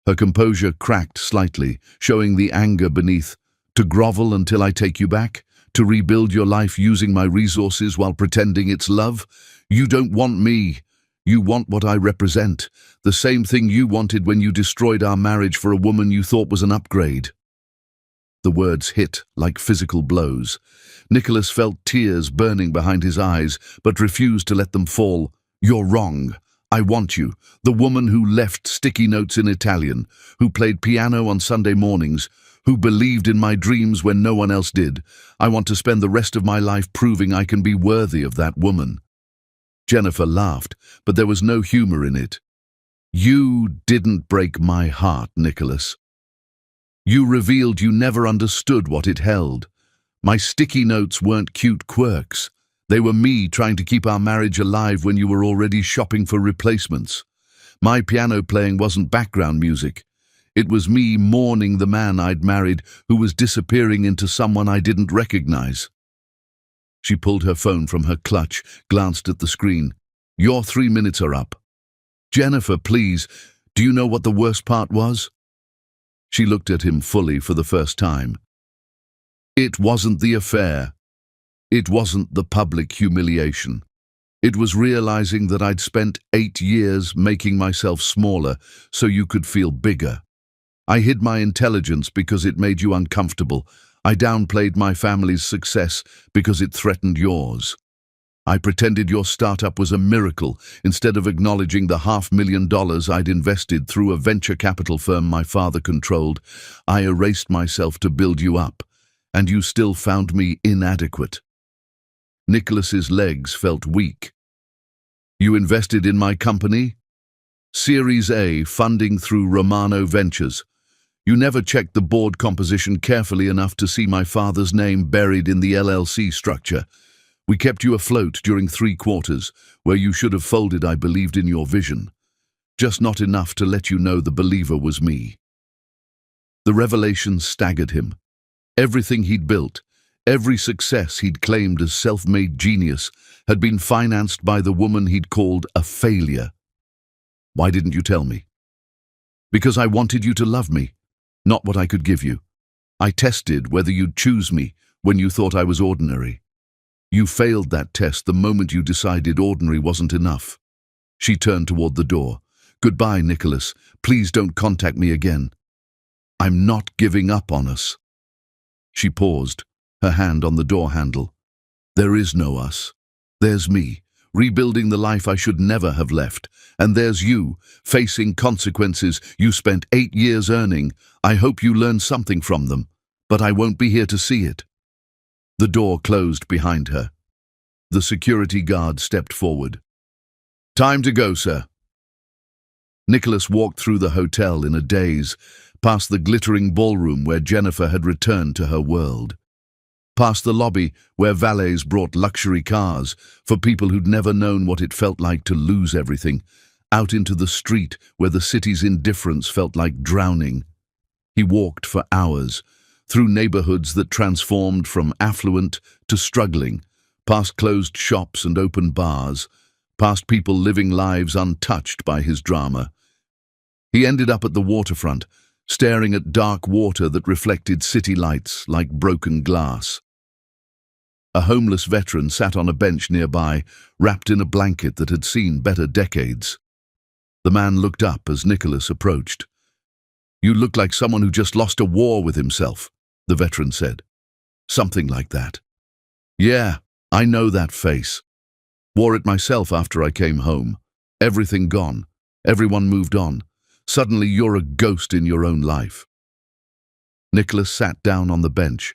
Her composure cracked slightly, showing the anger beneath. "To grovel until I take you back? To rebuild your life using my resources while pretending it's love? You don't want me. You want what I represent. The same thing you wanted when you destroyed our marriage for a woman you thought was an upgrade." The words hit like physical blows. Nicholas felt tears burning behind his eyes, but refused to let them fall. "You're wrong. I want you, the woman who left sticky notes in Italian, who played piano on Sunday mornings, who believed in my dreams when no one else did. I want to spend the rest of my life proving I can be worthy of that woman." Jennifer laughed, but there was no humor in it. "You didn't break my heart, Nicholas. You revealed you never understood what it held. My sticky notes weren't cute quirks. They were me trying to keep our marriage alive when you were already shopping for replacements. My piano playing wasn't background music. It was me mourning the man I'd married who was disappearing into someone I didn't recognize." She pulled her phone from her clutch, glanced at the screen. "Your 3 minutes are up." "Jennifer, please, do you know what the worst part was?" She looked at him fully for the first time. "It wasn't the affair. It wasn't the public humiliation. It was realizing that I'd spent 8 years making myself smaller so you could feel bigger. I hid my intelligence because it made you uncomfortable. I downplayed my family's success because it threatened yours. I pretended your startup was a miracle instead of acknowledging the $500,000 I'd invested through a venture capital firm my father controlled. I erased myself to build you up, and you still found me inadequate." Nicholas's legs felt weak. "You invested in my company?" Series A, funding through Romano Ventures. You never checked the board composition carefully enough to see my father's name buried in the LLC structure. We kept you afloat during 3 quarters, where you should have folded. I believed in your vision. Just not enough to let you know the believer was me. The revelation staggered him. Everything he'd built, every success he'd claimed as self-made genius, had been financed by the woman he'd called a failure. Why didn't you tell me? Because I wanted you to love me, not what I could give you. I tested whether you'd choose me when you thought I was ordinary. You failed that test the moment you decided ordinary wasn't enough. She turned toward the door. Goodbye, Nicholas. Please don't contact me again. I'm not giving up on us. She paused, her hand on the door handle. There is no us. There's me, rebuilding the life I should never have left. And there's you, facing consequences you spent 8 years earning. I hope you learn something from them, but I won't be here to see it. The door closed behind her. The security guard stepped forward. Time to go, sir. Nicholas walked through the hotel in a daze, past the glittering ballroom where Jennifer had returned to her world. Past the lobby where valets brought luxury cars for people who'd never known what it felt like to lose everything, out into the street where the city's indifference felt like drowning. He walked for hours, through neighborhoods that transformed from affluent to struggling, past closed shops and open bars, past people living lives untouched by his drama. He ended up at the waterfront, staring at dark water that reflected city lights like broken glass. A homeless veteran sat on a bench nearby, wrapped in a blanket that had seen better decades. The man looked up as Nicholas approached. You look like someone who just lost a war with himself, the veteran said. Something like that. Yeah, I know that face. Wore it myself after I came home. Everything gone. Everyone moved on. Suddenly you're a ghost in your own life. Nicholas sat down on the bench.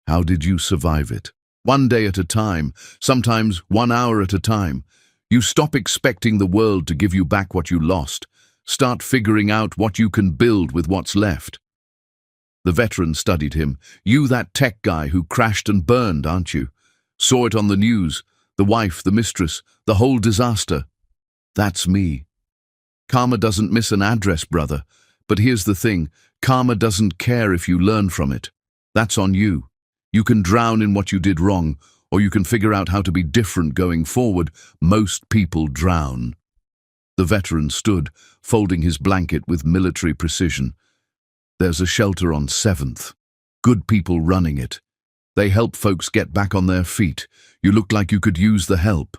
How did you survive it? 1 day at a time, sometimes 1 hour at a time. You stop expecting the world to give you back what you lost. Start figuring out what you can build with what's left. The veteran studied him. You that tech guy who crashed and burned, aren't you? Saw it on the news. The wife, the mistress, the whole disaster. That's me. Karma doesn't miss an address, brother. But here's the thing. Karma doesn't care if you learn from it. That's on you. You can drown in what you did wrong, or you can figure out how to be different going forward. Most people drown. The veteran stood, folding his blanket with military precision. There's a shelter on 7th. Good people running it. They help folks get back on their feet. You look like you could use the help.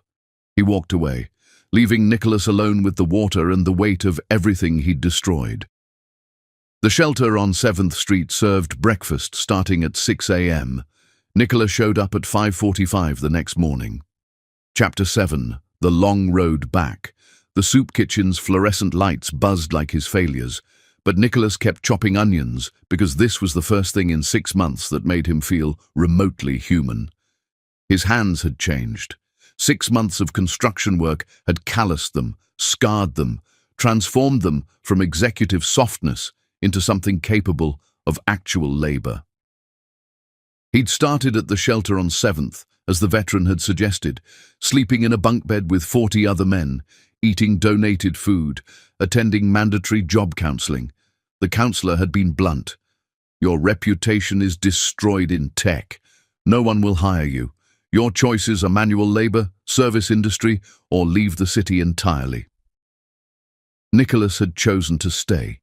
He walked away, leaving Nicholas alone with the water and the weight of everything he'd destroyed. The shelter on 7th Street served breakfast starting at 6 a.m. Nicholas showed up at 5:45 the next morning. Chapter 7. The Long Road Back. The soup kitchen's fluorescent lights buzzed like his failures, but Nicholas kept chopping onions because this was the first thing in 6 months that made him feel remotely human. His hands had changed. 6 months of construction work had calloused them, scarred them, transformed them from executive softness into something capable of actual labor. He'd started at the shelter on 7th, as the veteran had suggested, sleeping in a bunk bed with 40 other men, eating donated food, attending mandatory job counseling. The counselor had been blunt. Your reputation is destroyed in tech. No one will hire you. Your choices are manual labor, service industry, or leave the city entirely. Nicholas had chosen to stay.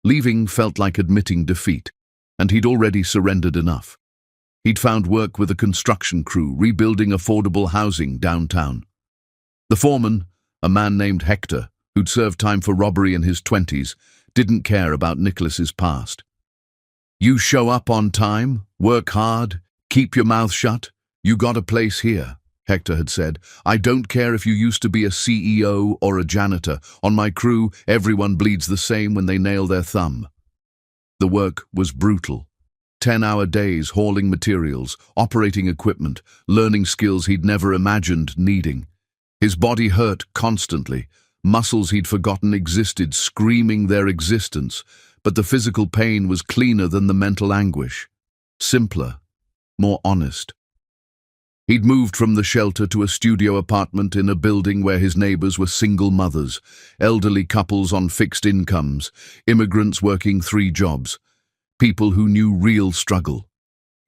Leaving felt like admitting defeat, and he'd already surrendered enough. He'd found work with a construction crew rebuilding affordable housing downtown. The foreman, a man named Hector, who'd served time for robbery in his 20s, didn't care about Nicholas's past. You show up on time, work hard, keep your mouth shut, you got a place here, Hector had said. I don't care if you used to be a CEO or a janitor. On my crew, everyone bleeds the same when they nail their thumb. The work was brutal. 10-hour days hauling materials, operating equipment, learning skills he'd never imagined needing. His body hurt constantly, Muscles he'd forgotten existed, screaming their existence, but the physical pain was cleaner than the mental anguish. Simpler, more honest. He'd moved from the shelter to a studio apartment in a building where his neighbors were single mothers, elderly couples on fixed incomes, immigrants working 3 jobs, people who knew real struggle.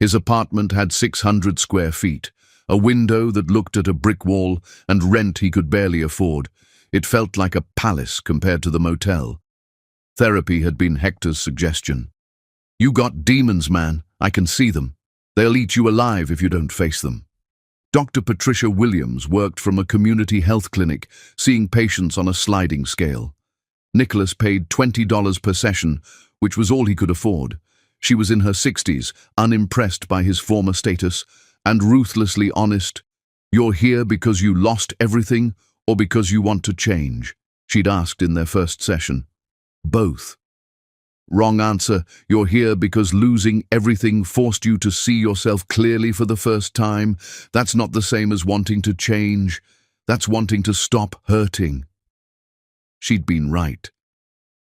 His apartment had 600 square feet, a window that looked at a brick wall, and rent he could barely afford. It felt like a palace compared to the motel. Therapy had been Hector's suggestion. "You got demons, man. I can see them. They'll eat you alive if you don't face them." Dr. Patricia Williams worked from a community health clinic, seeing patients on a sliding scale. Nicholas paid $20 per session, which was all he could afford. She was in her 60s, unimpressed by his former status, and ruthlessly honest. "You're here because you lost everything, or because you want to change?" she'd asked in their first session. "Both." "Wrong answer. You're here because losing everything forced you to see yourself clearly for the first time. That's not the same as wanting to change. That's wanting to stop hurting." She'd been right.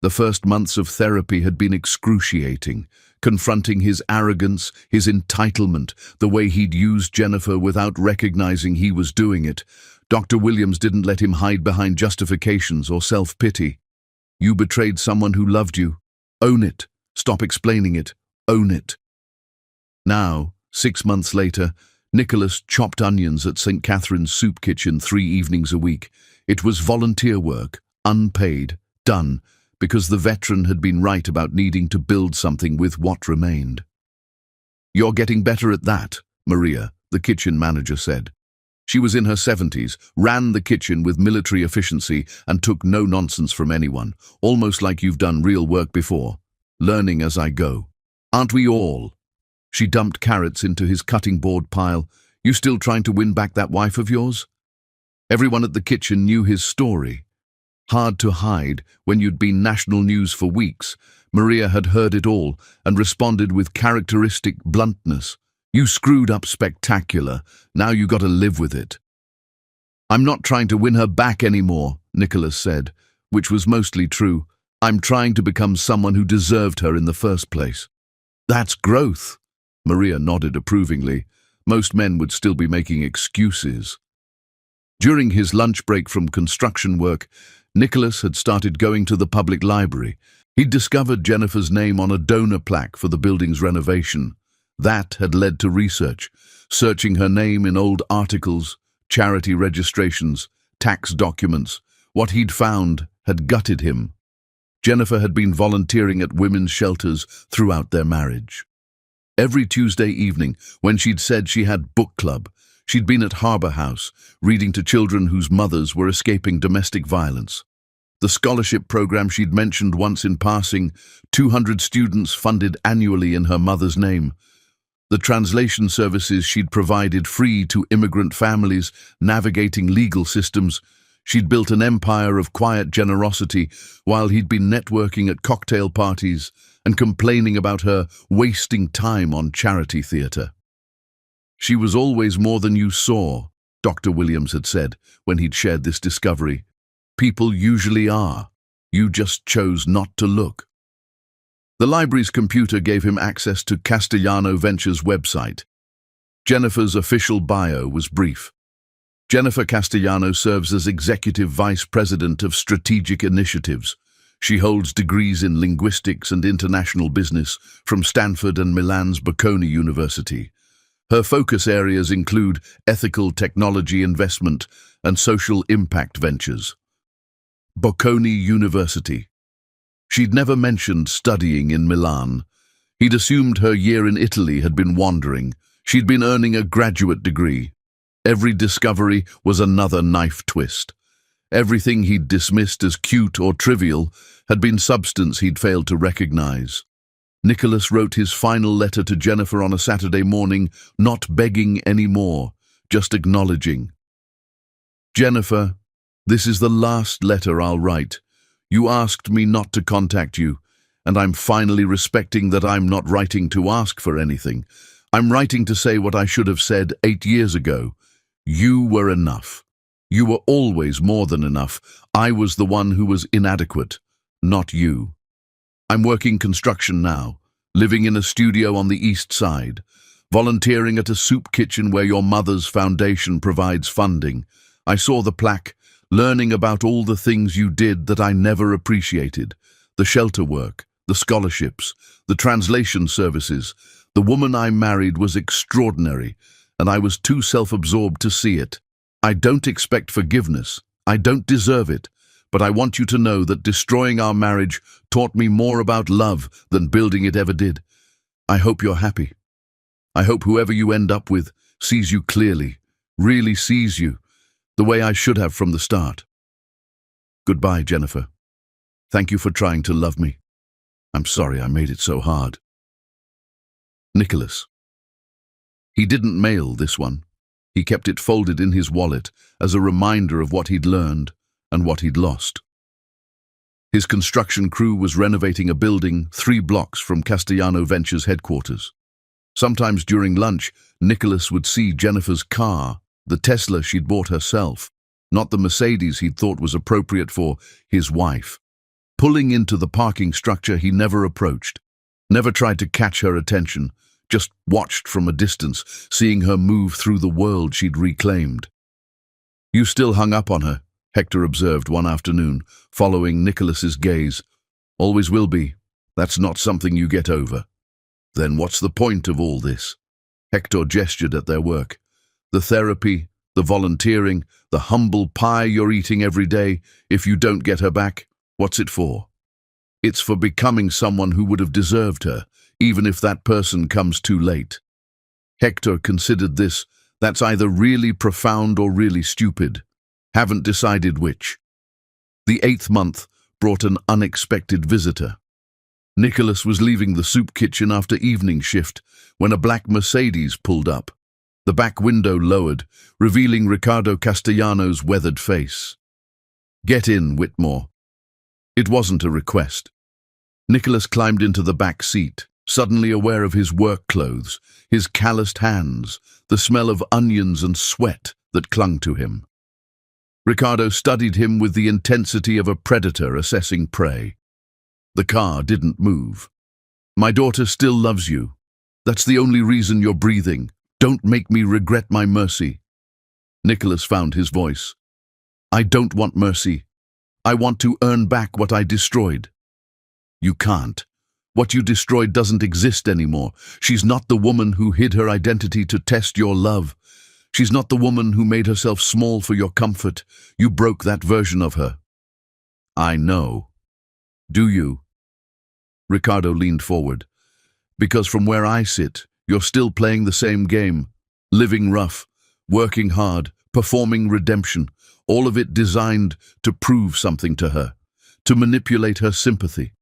The first months of therapy had been excruciating, confronting his arrogance, his entitlement, the way he'd used Jennifer without recognizing he was doing it. Dr. Williams didn't let him hide behind justifications or self-pity. "You betrayed someone who loved you. Own it. Stop explaining it. Own it." Now, 6 months later, Nicholas chopped onions at St. Catherine's soup kitchen 3 evenings a week. It was volunteer work, unpaid, done, because the veteran had been right about needing to build something with what remained. "You're getting better at that," Maria, the kitchen manager, said. She was in her 70s, ran the kitchen with military efficiency, and took no nonsense from anyone, almost like you've done real work before. "Learning as I go. Aren't we all?" She dumped carrots into his cutting board pile. "You still trying to win back that wife of yours?" Everyone at the kitchen knew his story. Hard to hide, when you'd been national news for weeks, Maria had heard it all and responded with characteristic bluntness. "You screwed up spectacular. Now you got to live with it." "I'm not trying to win her back anymore," Nicholas said, which was mostly true. "I'm trying to become someone who deserved her in the first place." "That's growth." Maria nodded approvingly. Most men would still be making excuses. During his lunch break from construction work, Nicholas had started going to the public library. He'd discovered Jennifer's name on a donor plaque for the building's renovation. That had led to research, searching her name in old articles, charity registrations, tax documents. What he'd found had gutted him. Jennifer had been volunteering at women's shelters throughout their marriage. Every Tuesday evening, when she'd said she had book club, she'd been at Harbour House, reading to children whose mothers were escaping domestic violence. The scholarship program she'd mentioned once in passing, 200 students funded annually in her mother's name. The translation services she'd provided free to immigrant families navigating legal systems. She'd built an empire of quiet generosity while he'd been networking at cocktail parties and complaining about her wasting time on charity theatre. "She was always more than you saw," Dr. Williams had said when he'd shared this discovery. "People usually are. You just chose not to look." The library's computer gave him access to Castellano Ventures' website. Jennifer's official bio was brief. Jennifer Castellano serves as Executive Vice President of Strategic Initiatives. She holds degrees in linguistics and international business from Stanford and Milan's Bocconi University. Her focus areas include ethical technology investment and social impact ventures. Bocconi University. She'd never mentioned studying in Milan. He'd assumed her year in Italy had been wandering. She'd been earning a graduate degree. Every discovery was another knife twist. Everything he'd dismissed as cute or trivial had been substance he'd failed to recognize. Nicholas wrote his final letter to Jennifer on a Saturday morning, not begging anymore, just acknowledging. "Jennifer, this is the last letter I'll write. You asked me not to contact you, and I'm finally respecting that I'm not writing to ask for anything. I'm writing to say what I should have said 8 years ago. You were enough. You were always more than enough. I was the one who was inadequate, not you. I'm working construction now, living in a studio on the east side, volunteering at a soup kitchen where your mother's foundation provides funding. I saw the plaque, learning about all the things you did that I never appreciated. The shelter work, the scholarships, the translation services. The woman I married was extraordinary, and I was too self-absorbed to see it. I don't expect forgiveness. I don't deserve it. But I want you to know that destroying our marriage taught me more about love than building it ever did. I hope you're happy. I hope whoever you end up with sees you clearly, really sees you, the way I should have from the start. Goodbye, Jennifer. Thank you for trying to love me. I'm sorry I made it so hard. Nicholas. He didn't mail this one. He kept it folded in his wallet as a reminder of what he'd learned and what he'd lost. His construction crew was renovating a building 3 blocks from Castellano Ventures headquarters. Sometimes during lunch, Nicholas would see Jennifer's car, the Tesla she'd bought herself, not the Mercedes he'd thought was appropriate for his wife. Pulling into the parking structure he never approached, never tried to catch her attention, just watched from a distance, seeing her move through the world she'd reclaimed. You still hung up on her, Hector observed one afternoon, following Nicholas's gaze. Always will be. That's not something you get over. Then what's the point of all this? Hector gestured at their work. The therapy, the volunteering, the humble pie you're eating every day. If you don't get her back, what's it for? It's for becoming someone who would have deserved her, even if that person comes too late. Hector considered this. That's either really profound or really stupid. Haven't decided which. The 8th month brought an unexpected visitor. Nicholas was leaving the soup kitchen after evening shift when a black Mercedes pulled up. The back window lowered, revealing Ricardo Castellano's weathered face. "Get in, Whitmore." It wasn't a request. Nicholas climbed into the back seat, suddenly aware of his work clothes, his calloused hands, the smell of onions and sweat that clung to him. Ricardo studied him with the intensity of a predator assessing prey. The car didn't move. "My daughter still loves you. That's the only reason you're breathing. Don't make me regret my mercy." Nicholas found his voice. "I don't want mercy. I want to earn back what I destroyed." "You can't. What you destroyed doesn't exist anymore. She's not the woman who hid her identity to test your love. She's not the woman who made herself small for your comfort. You broke that version of her." "I know." "Do you?" Ricardo leaned forward. "Because from where I sit, you're still playing the same game. Living rough, working hard, performing redemption, all of it designed to prove something to her, to manipulate her sympathy,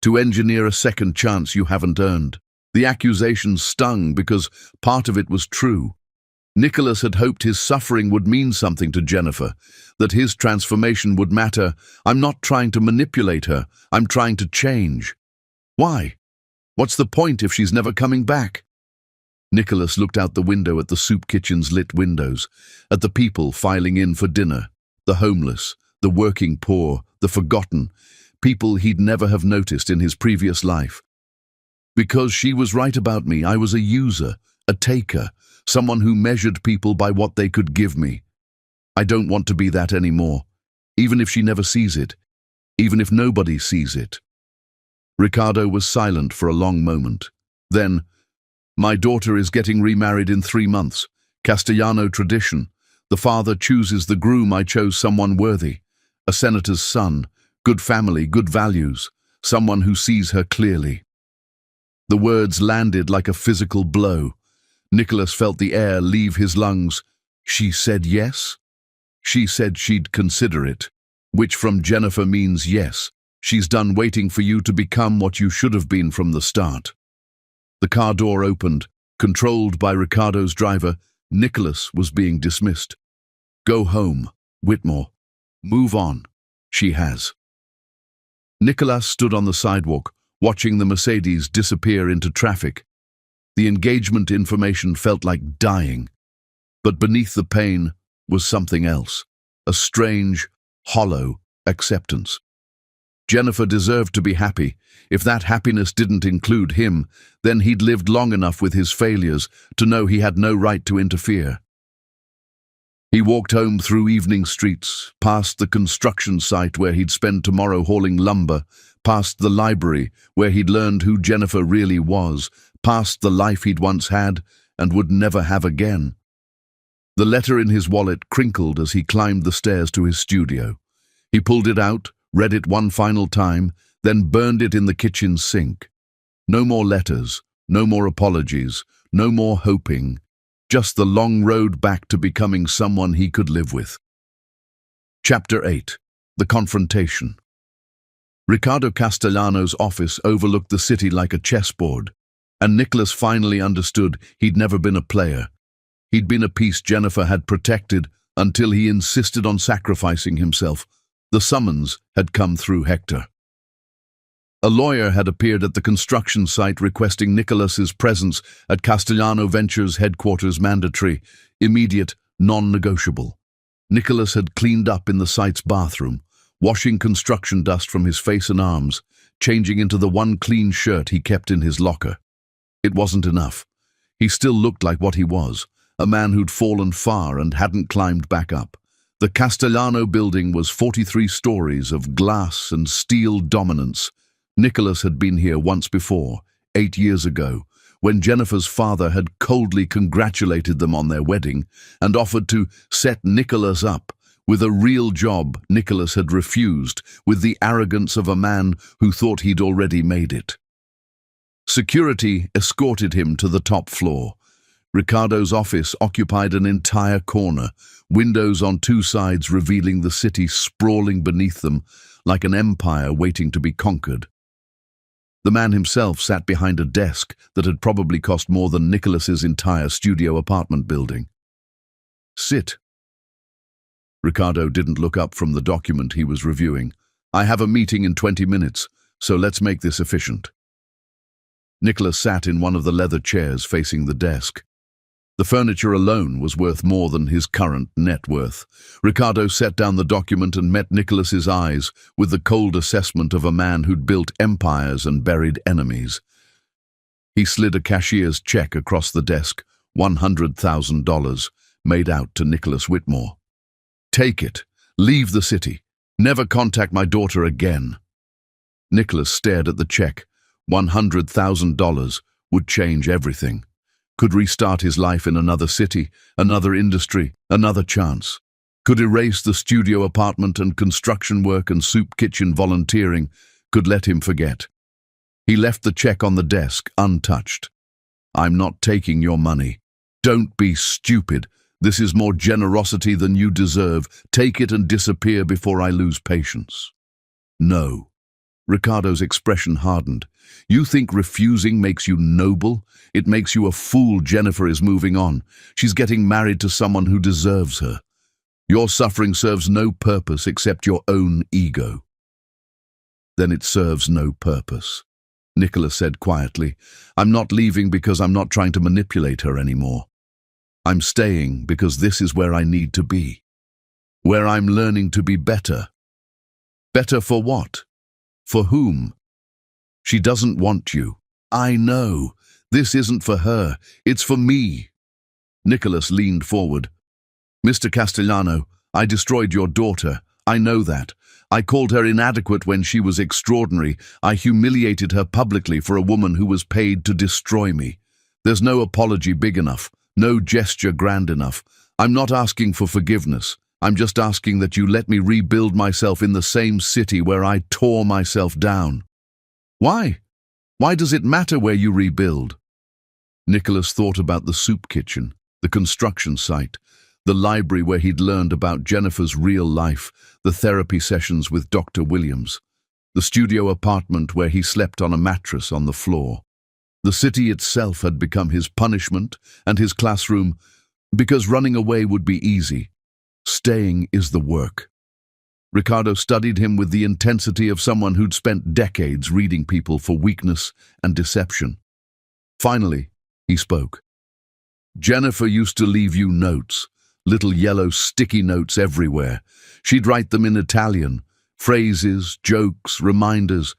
to engineer a second chance you haven't earned." The accusation stung because part of it was true. Nicholas had hoped his suffering would mean something to Jennifer, that his transformation would matter. "I'm not trying to manipulate her. I'm trying to change." "Why? What's the point if she's never coming back?" Nicholas looked out the window at the soup kitchen's lit windows, at the people filing in for dinner, the homeless, the working poor, the forgotten, people he'd never have noticed in his previous life. "Because she was right about me. I was a user, a taker, someone who measured people by what they could give me. I don't want to be that anymore, even if she never sees it, even if nobody sees it." Ricardo was silent for a long moment. Then, "My daughter is getting remarried in 3 months. Castellano tradition. The father chooses the groom. I chose someone worthy. A senator's son, good family, good values, someone who sees her clearly." The words landed like a physical blow. Nicholas felt the air leave his lungs. She said yes? She said she'd consider it, which from Jennifer means yes. She's done waiting for you to become what you should have been from the start. The car door opened. Controlled by Ricardo's driver, Nicholas was being dismissed. "Go home, Whitmore. Move on." She has. Nicholas stood on the sidewalk, watching the Mercedes disappear into traffic. The engagement information felt like dying, but beneath the pain was something else. a strange, hollow acceptance. Jennifer deserved to be happy. If that happiness didn't include him, then he'd lived long enough with his failures to know he had no right to interfere. He walked home through evening streets, past the construction site where he'd spend tomorrow hauling lumber, past the library where he'd learned who Jennifer really was, past the life he'd once had and would never have again. The letter in his wallet crinkled as he climbed the stairs to his studio. He pulled it out, read it one final time, then burned it in the kitchen sink. No more letters, no more apologies, no more hoping, just the long road back to becoming someone he could live with. Chapter 8. The Confrontation. Ricardo Castellano's office overlooked the city like a chessboard, and Nicholas finally understood he'd never been a player. He'd been a piece Jennifer had protected until he insisted on sacrificing himself. The summons had come through Hector. A lawyer had appeared at the construction site requesting Nicholas's presence at Castellano Ventures headquarters mandatory, immediate, non-negotiable. Nicholas had cleaned up in the site's bathroom, washing construction dust from his face and arms, changing into the one clean shirt he kept in his locker. It wasn't enough. He still looked like what he was, a man who'd fallen far and hadn't climbed back up. The Castellano building was 43 stories of glass and steel dominance. Nicholas had been here once before, 8 years ago, when Jennifer's father had coldly congratulated them on their wedding and offered to set Nicholas up with a real job Nicholas had refused with the arrogance of a man who thought he'd already made it. Security escorted him to the top floor. Ricardo's office occupied an entire corner, windows on two sides revealing the city sprawling beneath them like an empire waiting to be conquered. The man himself sat behind a desk that had probably cost more than Nicholas's entire studio apartment building. "Sit." Ricardo didn't look up from the document he was reviewing. "I have a meeting in 20 minutes, so let's make this efficient." Nicholas sat in one of the leather chairs facing the desk. The furniture alone was worth more than his current net worth. Ricardo set down the document and met Nicholas's eyes with the cold assessment of a man who'd built empires and buried enemies. He slid a cashier's check across the desk, $100,000, made out to Nicholas Whitmore. "Take it. Leave the city. Never contact my daughter again." Nicholas stared at the check. $100,000 would change everything. Could restart his life in another city, another industry, another chance. Could erase the studio apartment and construction work and soup kitchen volunteering. Could let him forget. He left the check on the desk, untouched. "I'm not taking your money. Don't be stupid. This is more generosity than you deserve. Take it and disappear before I lose patience." "No." Ricardo's expression hardened. "You think refusing makes you noble? It makes you a fool. Jennifer is moving on. She's getting married to someone who deserves her. Your suffering serves no purpose except your own ego." "Then it serves no purpose," Nicholas said quietly. "I'm not leaving because I'm not trying to manipulate her anymore. I'm staying because this is where I need to be. Where I'm learning to be better." "Better for what? For whom?" "She doesn't want you. I know. This isn't for her. It's for me." Nicholas leaned forward. "Mr. Castellano, I destroyed your daughter. I know that. I called her inadequate when she was extraordinary. I humiliated her publicly for a woman who was paid to destroy me. There's no apology big enough, no gesture grand enough. I'm not asking for forgiveness. I'm just asking that you let me rebuild myself in the same city where I tore myself down." "Why? Why does it matter where you rebuild?" Nicholas thought about the soup kitchen, the construction site, the library where he'd learned about Jennifer's real life, the therapy sessions with Dr. Williams, the studio apartment where he slept on a mattress on the floor. The city itself had become his punishment and his classroom, because running away would be easy. Staying is the work. Ricardo studied him with the intensity of someone who'd spent decades reading people for weakness and deception. Finally, he spoke. "Jennifer used to leave you notes, little yellow sticky notes everywhere. She'd write them in Italian, phrases, jokes, reminders.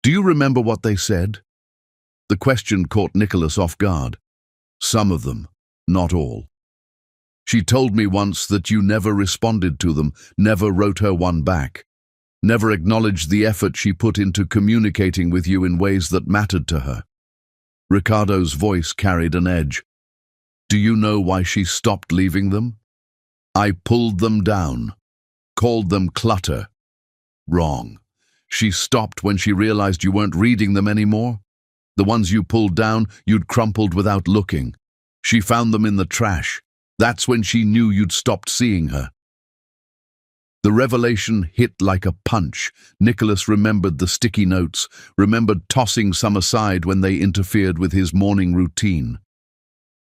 Do you remember what they said? The question caught Nicholas off guard. Some of them, not all. She told me once that you never responded to them, never wrote her one back, never acknowledged the effort she put into communicating with you in ways that mattered to her. Ricardo's voice carried an edge. Do you know why she stopped leaving them? I pulled them down, called them clutter. Wrong. She stopped when she realized you weren't reading them anymore. The ones you pulled down, you'd crumpled without looking. She found them in the trash. That's when she knew you'd stopped seeing her. The revelation hit like a punch. Nicholas remembered the sticky notes, remembered tossing some aside when they interfered with his morning routine.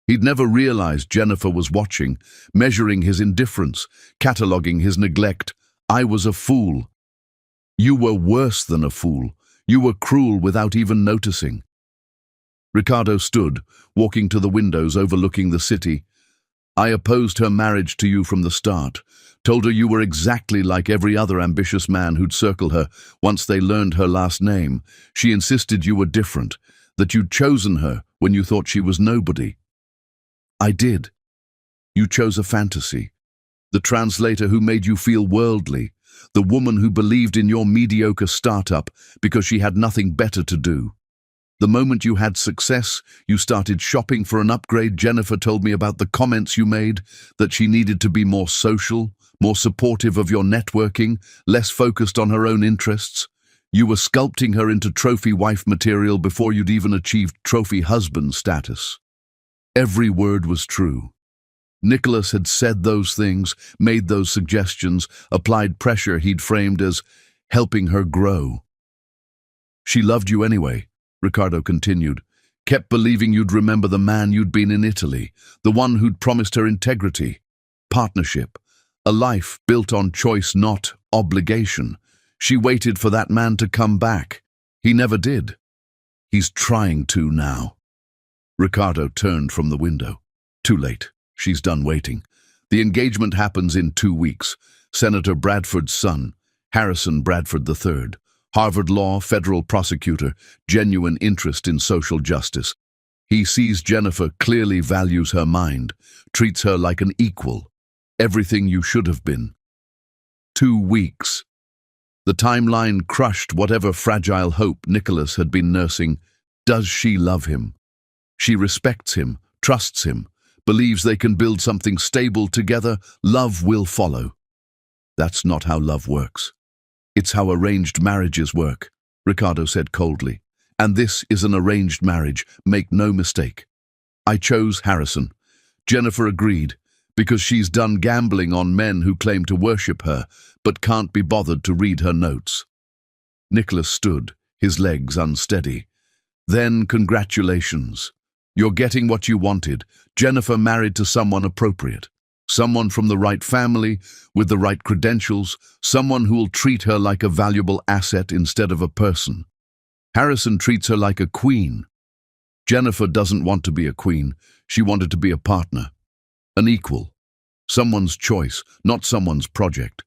He'd never realized Jennifer was watching, measuring his indifference, cataloguing his neglect. I was a fool. You were worse than a fool. You were cruel without even noticing. Ricardo stood, walking to the windows overlooking the city. I opposed her marriage to you from the start, told her you were exactly like every other ambitious man who'd circle her once they learned her last name. She insisted you were different, that you'd chosen her when you thought she was nobody. I did. You chose a fantasy. The translator who made you feel worldly, the woman who believed in your mediocre startup because she had nothing better to do. The moment you had success, you started shopping for an upgrade. Jennifer told me about the comments you made, that she needed to be more social, more supportive of your networking, less focused on her own interests. You were sculpting her into trophy wife material before you'd even achieved trophy husband status. Every word was true. Nicholas had said those things, made those suggestions, applied pressure he'd framed as helping her grow. She loved you anyway, Ricardo continued, kept believing you'd remember the man you'd been in Italy, the one who'd promised her integrity, partnership, a life built on choice, not obligation. She waited for that man to come back. He never did. He's trying to now. Ricardo turned from the window. Too late. She's done waiting. The engagement happens in 2 weeks. Senator Bradford's son, Harrison Bradford III. Harvard Law, federal prosecutor, genuine interest in social justice. He sees Jennifer, clearly values her mind, treats her like an equal. Everything you should have been. 2 weeks. The timeline crushed whatever fragile hope Nicholas had been nursing. Does she love him? She respects him, trusts him, believes they can build something stable together. Love will follow. That's not how love works. It's how arranged marriages work, Ricardo said coldly. And this is an arranged marriage, make no mistake. I chose Harrison. Jennifer agreed, because she's done gambling on men who claim to worship her, but can't be bothered to read her notes. Nicholas stood, his legs unsteady. Then congratulations. You're getting what you wanted. Jennifer married to someone appropriate. Someone from the right family, with the right credentials, someone who will treat her like a valuable asset instead of a person. Harrison treats her like a queen. Jennifer doesn't want to be a queen. She wanted to be a partner, an equal, someone's choice, not someone's project.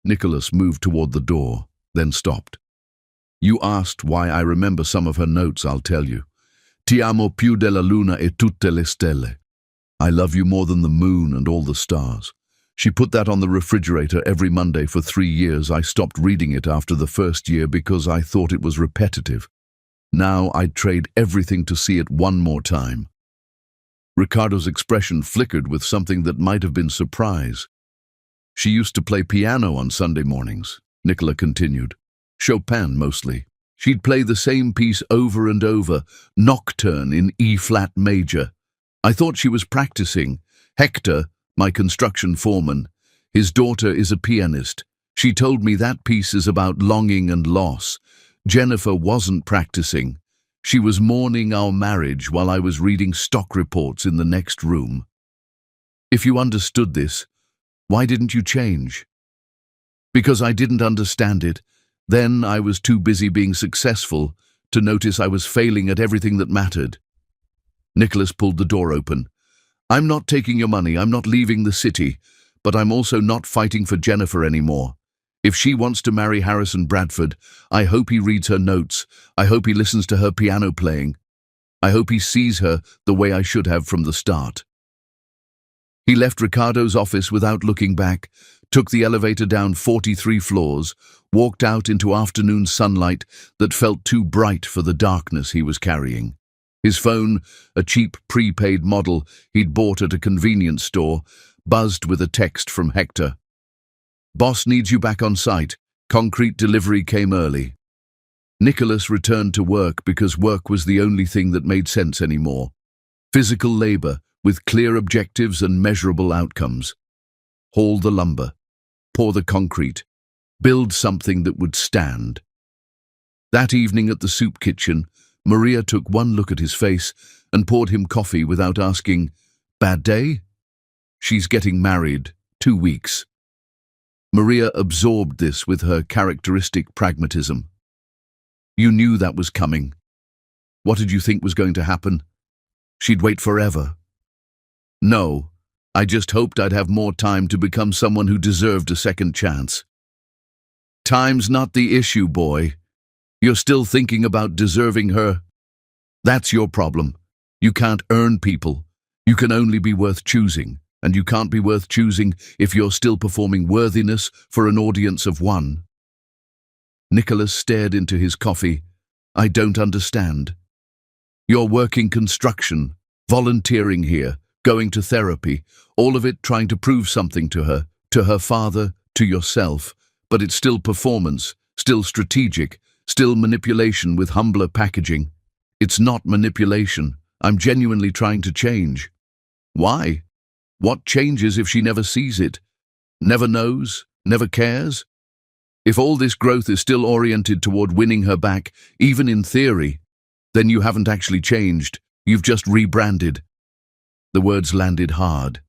Nicholas moved toward the door, then stopped. You asked why I remember some of her notes, I'll tell you. Ti amo più della luna e tutte le stelle. I love you more than the moon and all the stars. She put that on the refrigerator every Monday for 3 years. I stopped reading it after the first year because I thought it was repetitive. Now I'd trade everything to see it one more time. Ricardo's expression flickered with something that might have been surprise. She used to play piano on Sunday mornings, Nicola continued. Chopin mostly. She'd play the same piece over and over, Nocturne in E-flat major. I thought she was practicing. Hector, my construction foreman, his daughter is a pianist. She told me that piece is about longing and loss. Jennifer wasn't practicing. She was mourning our marriage while I was reading stock reports in the next room. If you understood this, why didn't you change? Because I didn't understand it. Then I was too busy being successful to notice I was failing at everything that mattered. Nicholas pulled the door open. I'm not taking your money, I'm not leaving the city, but I'm also not fighting for Jennifer anymore. If she wants to marry Harrison Bradford, I hope he reads her notes. I hope he listens to her piano playing. I hope he sees her the way I should have from the start. He left Ricardo's office without looking back, took the elevator down 43 floors, walked out into afternoon sunlight that felt too bright for the darkness he was carrying. His phone, a cheap prepaid model he'd bought at a convenience store, buzzed with a text from Hector. "Boss needs you back on site. Concrete delivery came early." Nicholas returned to work because work was the only thing that made sense anymore. Physical labor with clear objectives and measurable outcomes. Haul the lumber, pour the concrete, build something that would stand. That evening at the soup kitchen, Maria took one look at his face and poured him coffee without asking, "Bad day?" "She's getting married. 2 weeks." Maria absorbed this with her characteristic pragmatism. "You knew that was coming. What did you think was going to happen? She'd wait forever." "No, I just hoped I'd have more time to become someone who deserved a second chance." "Time's not the issue, boy. You're still thinking about deserving her. That's your problem. You can't earn people. You can only be worth choosing, and you can't be worth choosing if you're still performing worthiness for an audience of one." Nicholas stared into his coffee. "I don't understand." "You're working construction, volunteering here, going to therapy, all of it trying to prove something to her father, to yourself, but it's still performance, still strategic, still manipulation with humbler packaging." "It's not manipulation. I'm genuinely trying to change." "Why? What changes if she never sees it? Never knows? Never cares? If all this growth is still oriented toward winning her back, even in theory, then you haven't actually changed. You've just rebranded." The words landed hard.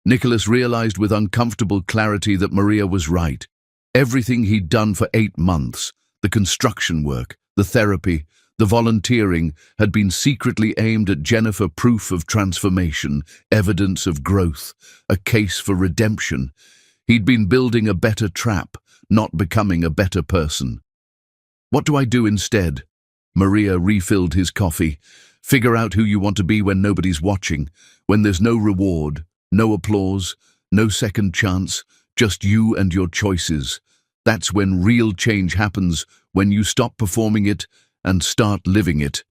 Nicholas realized with uncomfortable clarity that Maria was right. Everything he'd done for 8 months, the construction work, the therapy, the volunteering, had been secretly aimed at Jennifer, proof of transformation, evidence of growth, a case for redemption. He'd been building a better trap, not becoming a better person. "What do I do instead?" Maria refilled his coffee. "Figure out who you want to be when nobody's watching, when there's no reward, no applause, no second chance, just you and your choices. That's when real change happens, when you stop performing it and start living it."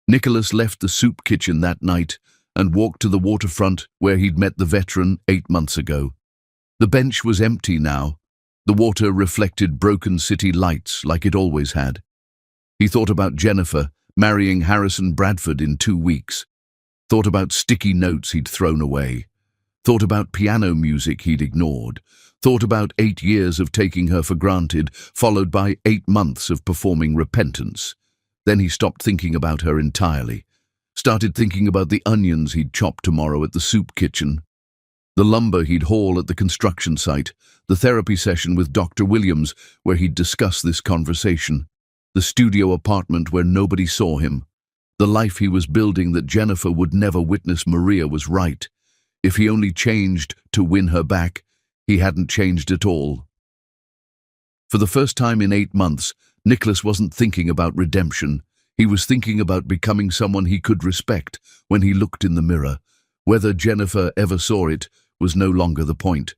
Nicholas left the soup kitchen that night and walked to the waterfront where he'd met the veteran 8 months ago. The bench was empty now. The water reflected broken city lights like it always had. He thought about Jennifer marrying Harrison Bradford in 2 weeks. Thought about sticky notes he'd thrown away. Thought about piano music he'd ignored. Thought about 8 years of taking her for granted, followed by 8 months of performing repentance. Then he stopped thinking about her entirely. Started thinking about the onions he'd chop tomorrow at the soup kitchen, the lumber he'd haul at the construction site, the therapy session with Dr. Williams where he'd discuss this conversation, the studio apartment where nobody saw him. The life he was building that Jennifer would never witness. Maria was right. If he only changed to win her back, he hadn't changed at all. For the first time in 8 months, Nicholas wasn't thinking about redemption. He was thinking about becoming someone he could respect when he looked in the mirror. Whether Jennifer ever saw it was no longer the point.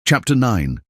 Chapter 9.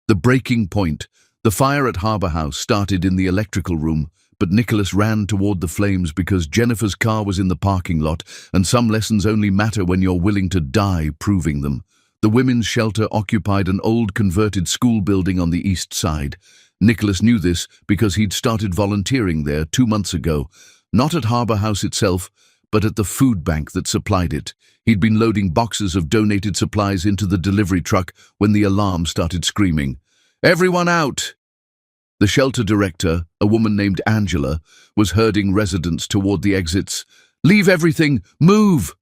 The breaking point. The fire at Harbour House started in the electrical room, but Nicholas ran toward the flames because Jennifer's car was in the parking lot, and some lessons only matter when you're willing to die proving them. The women's shelter occupied an old converted school building on the east side. Nicholas knew this because he'd started volunteering there 2 months ago, not at Harbour House itself, but at the food bank that supplied it. He'd been loading boxes of donated supplies into the delivery truck when the alarm started screaming, "Everyone out!" The shelter director, a woman named Angela, was herding residents toward the exits. "Leave everything! Move!"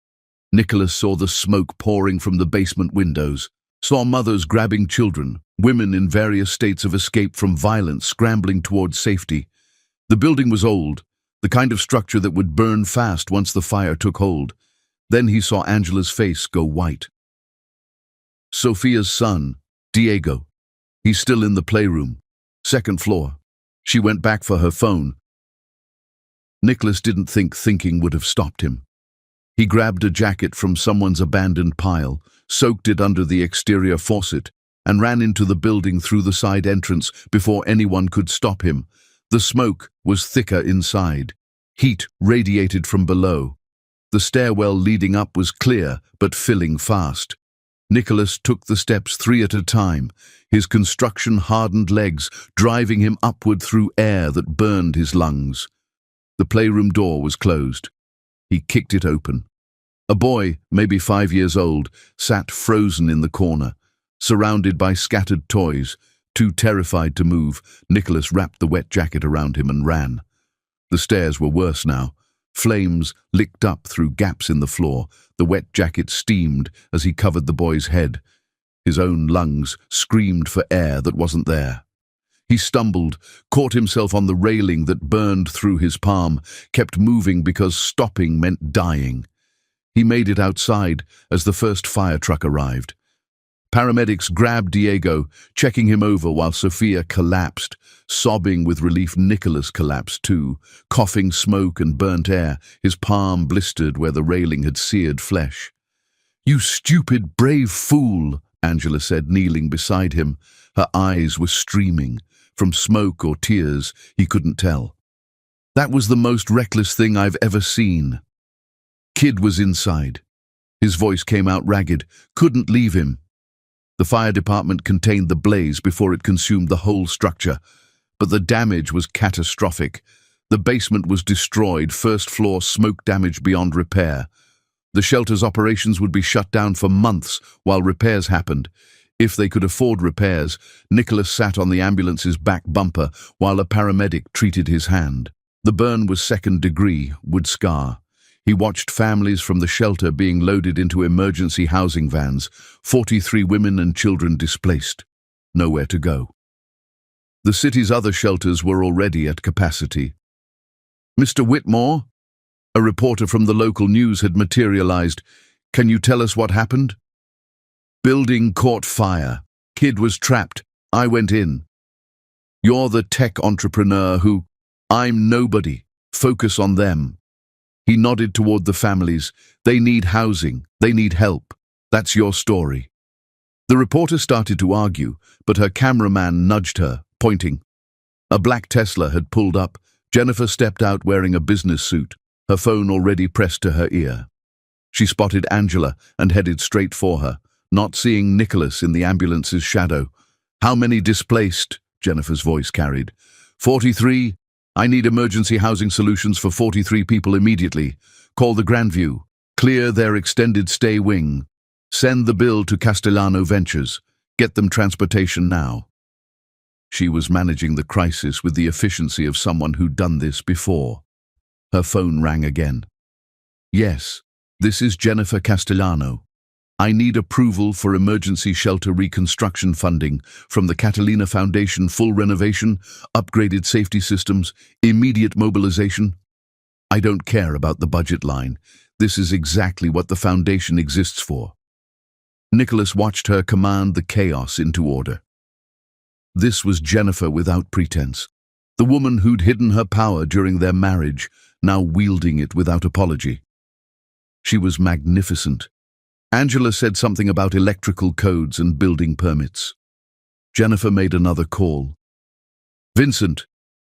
Nicholas saw the smoke pouring from the basement windows, saw mothers grabbing children, women in various states of escape from violence scrambling towards safety. The building was old, the kind of structure that would burn fast once the fire took hold. Then he saw Angela's face go white. Sophia's son, Diego. He's still in the playroom. Second floor. She went back for her phone. Nicholas didn't think thinking would have stopped him. He grabbed a jacket from someone's abandoned pile, soaked it under the exterior faucet, and ran into the building through the side entrance before anyone could stop him. The smoke was thicker inside. Heat radiated from below. The stairwell leading up was clear, but filling fast. Nicholas took the steps 3 at a time, his construction-hardened legs driving him upward through air that burned his lungs. The playroom door was closed. He kicked it open. A boy, maybe 5 years old, sat frozen in the corner, surrounded by scattered toys. Too terrified to move, Nicholas wrapped the wet jacket around him and ran. The stairs were worse now. Flames licked up through gaps in the floor. The wet jacket steamed as he covered the boy's head. His own lungs screamed for air that wasn't there. He stumbled, caught himself on the railing that burned through his palm, kept moving because stopping meant dying. He made it outside as the first fire truck arrived. Paramedics grabbed Diego, checking him over while Sophia collapsed. Sobbing with relief, Nicholas collapsed too, coughing smoke and burnt air. His palm blistered where the railing had seared flesh. "You stupid, brave fool," Angela said, kneeling beside him. Her eyes were streaming. From smoke or tears, he couldn't tell. "That was the most reckless thing I've ever seen." Kid was inside. His voice came out ragged. "Couldn't leave him." The fire department contained the blaze before it consumed the whole structure. But the damage was catastrophic. The basement was destroyed, first floor smoke damage beyond repair. The shelter's operations would be shut down for months while repairs happened. If they could afford repairs, Nicholas sat on the ambulance's back bumper while a paramedic treated his hand. The burn was second degree, would scar. He watched families from the shelter being loaded into emergency housing vans, 43 women and children displaced. Nowhere to go. The city's other shelters were already at capacity. "Mr. Whitmore?" A reporter from the local news had materialized. "Can you tell us what happened?" "Building caught fire. Kid was trapped. I went in." "You're the tech entrepreneur who—" "I'm nobody. Focus on them." He nodded toward the families. "They need housing. They need help. That's your story." The reporter started to argue, but her cameraman nudged her, pointing. A black Tesla had pulled up. Jennifer stepped out wearing a business suit, her phone already pressed to her ear. She spotted Angela and headed straight for her, not seeing Nicholas in the ambulance's shadow. "How many displaced?" Jennifer's voice carried. 43. I need emergency housing solutions for 43 people immediately. Call the Grandview. Clear their extended stay wing. Send the bill to Castellano Ventures. Get them transportation now." She was managing the crisis with the efficiency of someone who'd done this before. Her phone rang again. "Yes, this is Jennifer Castellano. I need approval for emergency shelter reconstruction funding from the Catalina Foundation, full renovation, upgraded safety systems, immediate mobilization." "I don't care about the budget line. This is exactly what the foundation exists for." Nicholas watched her command the chaos into order. This was Jennifer without pretense. The woman who'd hidden her power during their marriage, now wielding it without apology. She was magnificent. Angela said something about electrical codes and building permits. Jennifer made another call. "Vincent,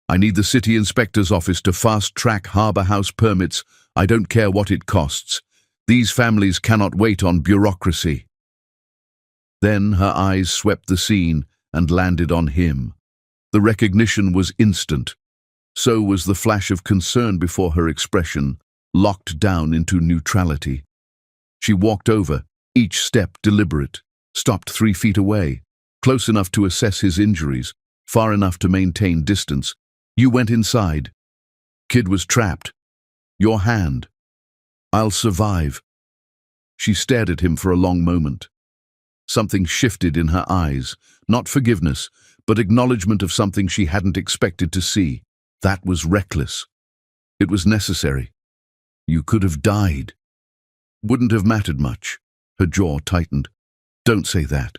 I need the city inspector's office to fast-track harbor house permits. I don't care what it costs. These families cannot wait on bureaucracy." Then her eyes swept the scene and landed on him. The recognition was instant. So was the flash of concern before her expression, locked down into neutrality. She walked over, each step deliberate, stopped 3 feet away, close enough to assess his injuries, far enough to maintain distance. "You went inside. Kid was trapped. Your hand." "I'll survive." She stared at him for a long moment. Something shifted in her eyes, not forgiveness, but acknowledgement of something she hadn't expected to see. That was reckless. It was necessary. You could have died. Wouldn't have mattered much. Her jaw tightened. Don't say that.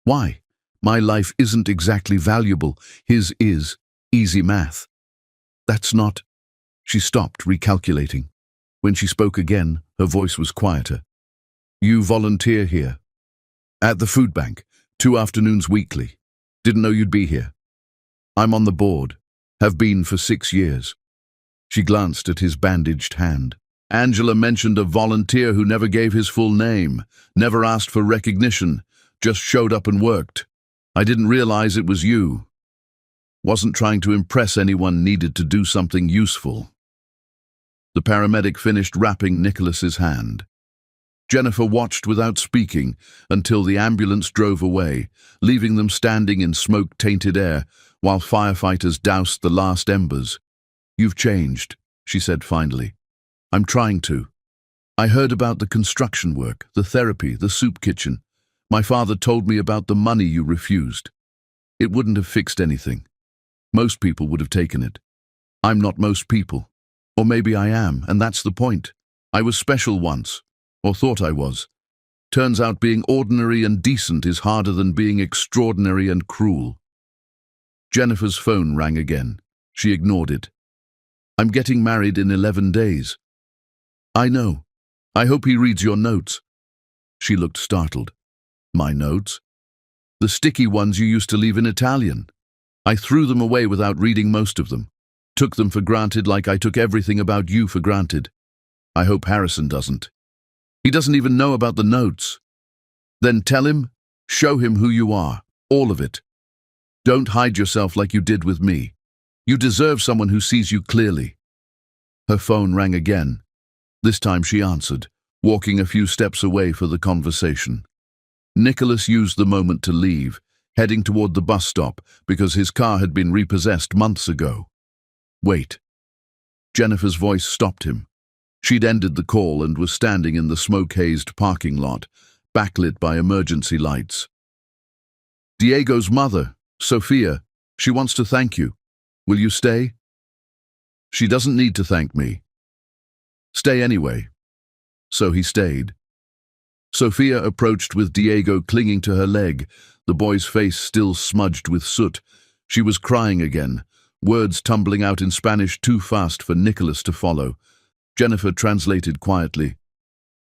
Why? My life isn't exactly valuable. His is. Easy math. That's not... She stopped, recalculating. When she spoke again, her voice was quieter. You volunteer here. At the food bank, 2 afternoons weekly. Didn't know you'd be here. I'm on the board. Have been for 6 years. She glanced at his bandaged hand. Angela mentioned a volunteer who never gave his full name, never asked for recognition, just showed up and worked. I didn't realize it was you. Wasn't trying to impress anyone, needed to do something useful. The paramedic finished wrapping Nicholas's hand. Jennifer watched without speaking until the ambulance drove away, leaving them standing in smoke-tainted air while firefighters doused the last embers. You've changed, she said finally. I'm trying to. I heard about the construction work, the therapy, the soup kitchen. My father told me about the money you refused. It wouldn't have fixed anything. Most people would have taken it. I'm not most people. Or maybe I am, and that's the point. I was special once, or thought I was. Turns out being ordinary and decent is harder than being extraordinary and cruel. Jennifer's phone rang again. She ignored it. I'm getting married in 11 days. I know. I hope he reads your notes. She looked startled. My notes? The sticky ones you used to leave in Italian. I threw them away without reading most of them. Took them for granted like I took everything about you for granted. I hope Harrison doesn't. He doesn't even know about the notes. Then tell him, show him who you are, all of it. Don't hide yourself like you did with me. You deserve someone who sees you clearly. Her phone rang again. This time she answered, walking a few steps away for the conversation. Nicholas used the moment to leave, heading toward the bus stop because his car had been repossessed months ago. Wait. Jennifer's voice stopped him. She'd ended the call and was standing in the smoke-hazed parking lot, backlit by emergency lights. Diego's mother, Sophia, she wants to thank you. Will you stay? She doesn't need to thank me. Stay anyway. So he stayed. Sophia approached with Diego clinging to her leg, the boy's face still smudged with soot. She was crying again, words tumbling out in Spanish too fast for Nicholas to follow. Jennifer translated quietly.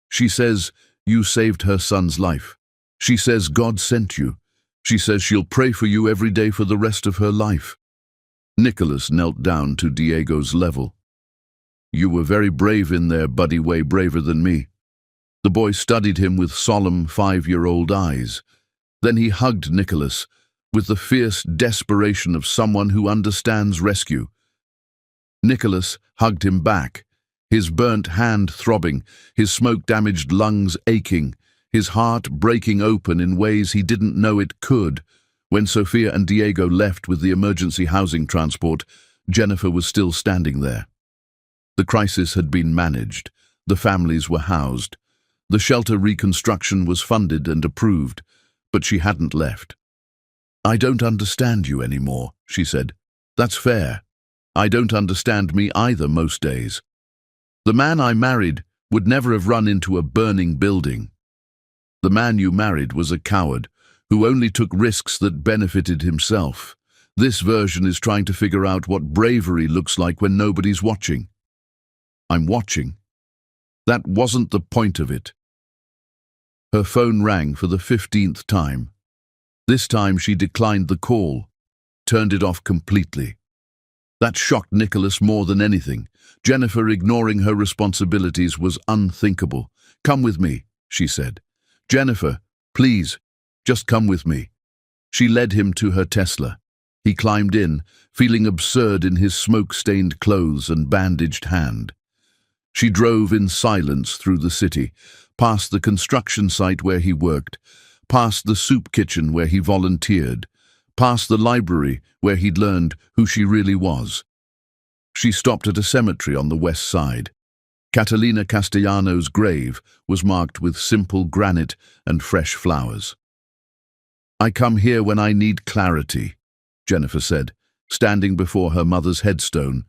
She says you saved her son's life. She says God sent you. She says she'll pray for you every day for the rest of her life. Nicholas knelt down to Diego's level. You were very brave in there, buddy, way braver than me. The boy studied him with solemn 5-year-old eyes. Then he hugged Nicholas with the fierce desperation of someone who understands rescue. Nicholas hugged him back, his burnt hand throbbing, his smoke-damaged lungs aching, his heart breaking open in ways he didn't know it could. When Sophia and Diego left with the emergency housing transport, Jennifer was still standing there. The crisis had been managed. The families were housed. The shelter reconstruction was funded and approved, but she hadn't left. I don't understand you anymore, she said. That's fair. I don't understand me either most days. The man I married would never have run into a burning building. The man you married was a coward who only took risks that benefited himself. This version is trying to figure out what bravery looks like when nobody's watching. I'm watching. That wasn't the point of it. Her phone rang for the 15th time. This time she declined the call, turned it off completely. That shocked Nicholas more than anything. Jennifer ignoring her responsibilities was unthinkable. Come with me, she said. Jennifer, please, just come with me. She led him to her Tesla. He climbed in, feeling absurd in his smoke-stained clothes and bandaged hand. She drove in silence through the city, past the construction site where he worked, past the soup kitchen where he volunteered, past the library where he'd learned who she really was. She stopped at a cemetery on the west side. Catalina Castellano's grave was marked with simple granite and fresh flowers. I come here when I need clarity, Jennifer said, standing before her mother's headstone.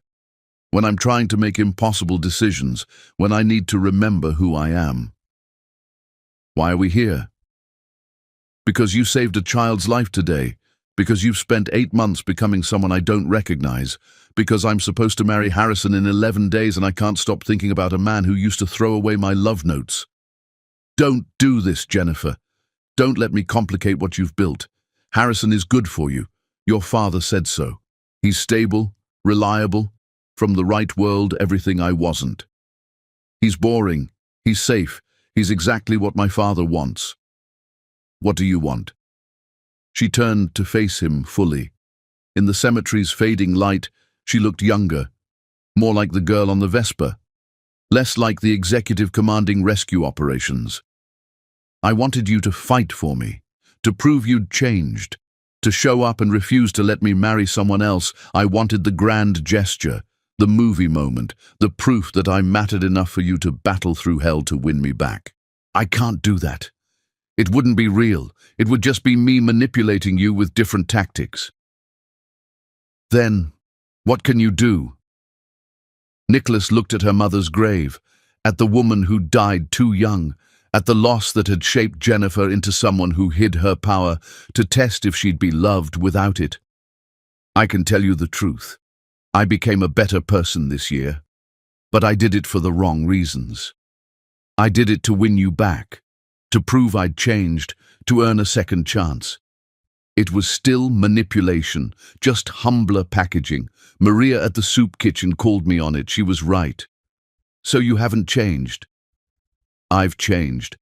When I'm trying to make impossible decisions, when I need to remember who I am. Why are we here? Because you saved a child's life today. Because you've spent 8 months becoming someone I don't recognize. Because I'm supposed to marry Harrison in 11 days and I can't stop thinking about a man who used to throw away my love notes. Don't do this, Jennifer. Don't let me complicate what you've built. Harrison is good for you. Your father said so. He's stable, reliable, from the right world, everything I wasn't. He's boring. He's safe. He's exactly what my father wants. What do you want? She turned to face him fully. In the cemetery's fading light, she looked younger, more like the girl on the Vespa, less like the executive commanding rescue operations. I wanted you to fight for me, to prove you'd changed, to show up and refuse to let me marry someone else. I wanted the grand gesture, the movie moment, the proof that I mattered enough for you to battle through hell to win me back. I can't do that. It wouldn't be real. It would just be me manipulating you with different tactics. Then, what can you do? Nicholas looked at her mother's grave, at the woman who died too young, at the loss that had shaped Jennifer into someone who hid her power to test if she'd be loved without it. I can tell you the truth. I became a better person this year, but I did it for the wrong reasons. I did it to win you back, to prove I'd changed, to earn a second chance. It was still manipulation, just humbler packaging. Maria at the soup kitchen called me on it. She was right. So you haven't changed. I've changed.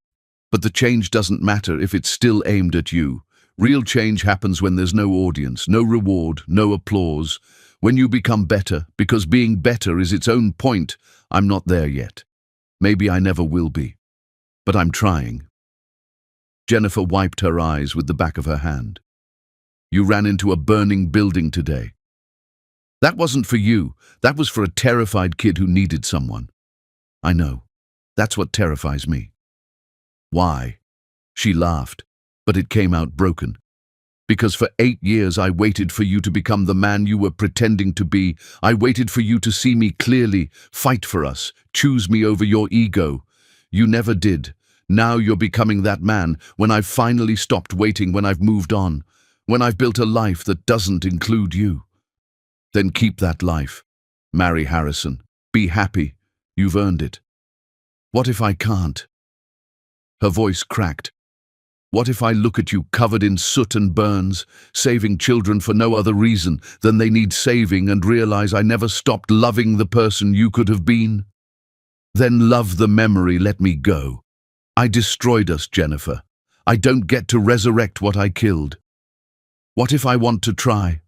But the change doesn't matter if it's still aimed at you. Real change happens when there's no audience, no reward, no applause. When you become better, because being better is its own point. I'm not there yet. Maybe I never will be. But I'm trying. Jennifer wiped her eyes with the back of her hand. You ran into a burning building today. That wasn't for you. That was for a terrified kid who needed someone. I know. That's what terrifies me. Why? She laughed, but it came out broken. Because for 8 years I waited for you to become the man you were pretending to be. I waited for you to see me clearly, fight for us, choose me over your ego. You never did. Now you're becoming that man when I've finally stopped waiting, when I've moved on, when I've built a life that doesn't include you. Then keep that life. Marry Harrison. Be happy. You've earned it. What if I can't? Her voice cracked. What if I look at you covered in soot and burns, saving children for no other reason than they need saving, and realize I never stopped loving the person you could have been? Then love the memory, let me go. I destroyed us, Jennifer. I don't get to resurrect what I killed. What if I want to try?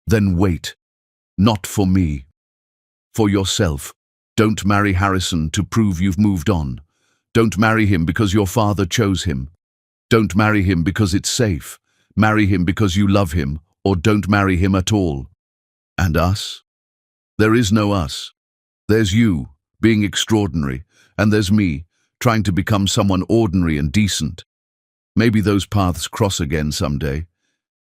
Then wait. Not for me. For yourself. Don't marry Harrison to prove you've moved on. Don't marry him because your father chose him. Don't marry him because it's safe. Marry him because you love him, or don't marry him at all. And us? There is no us. There's you, being extraordinary, and there's me, trying to become someone ordinary and decent. Maybe those paths cross again someday.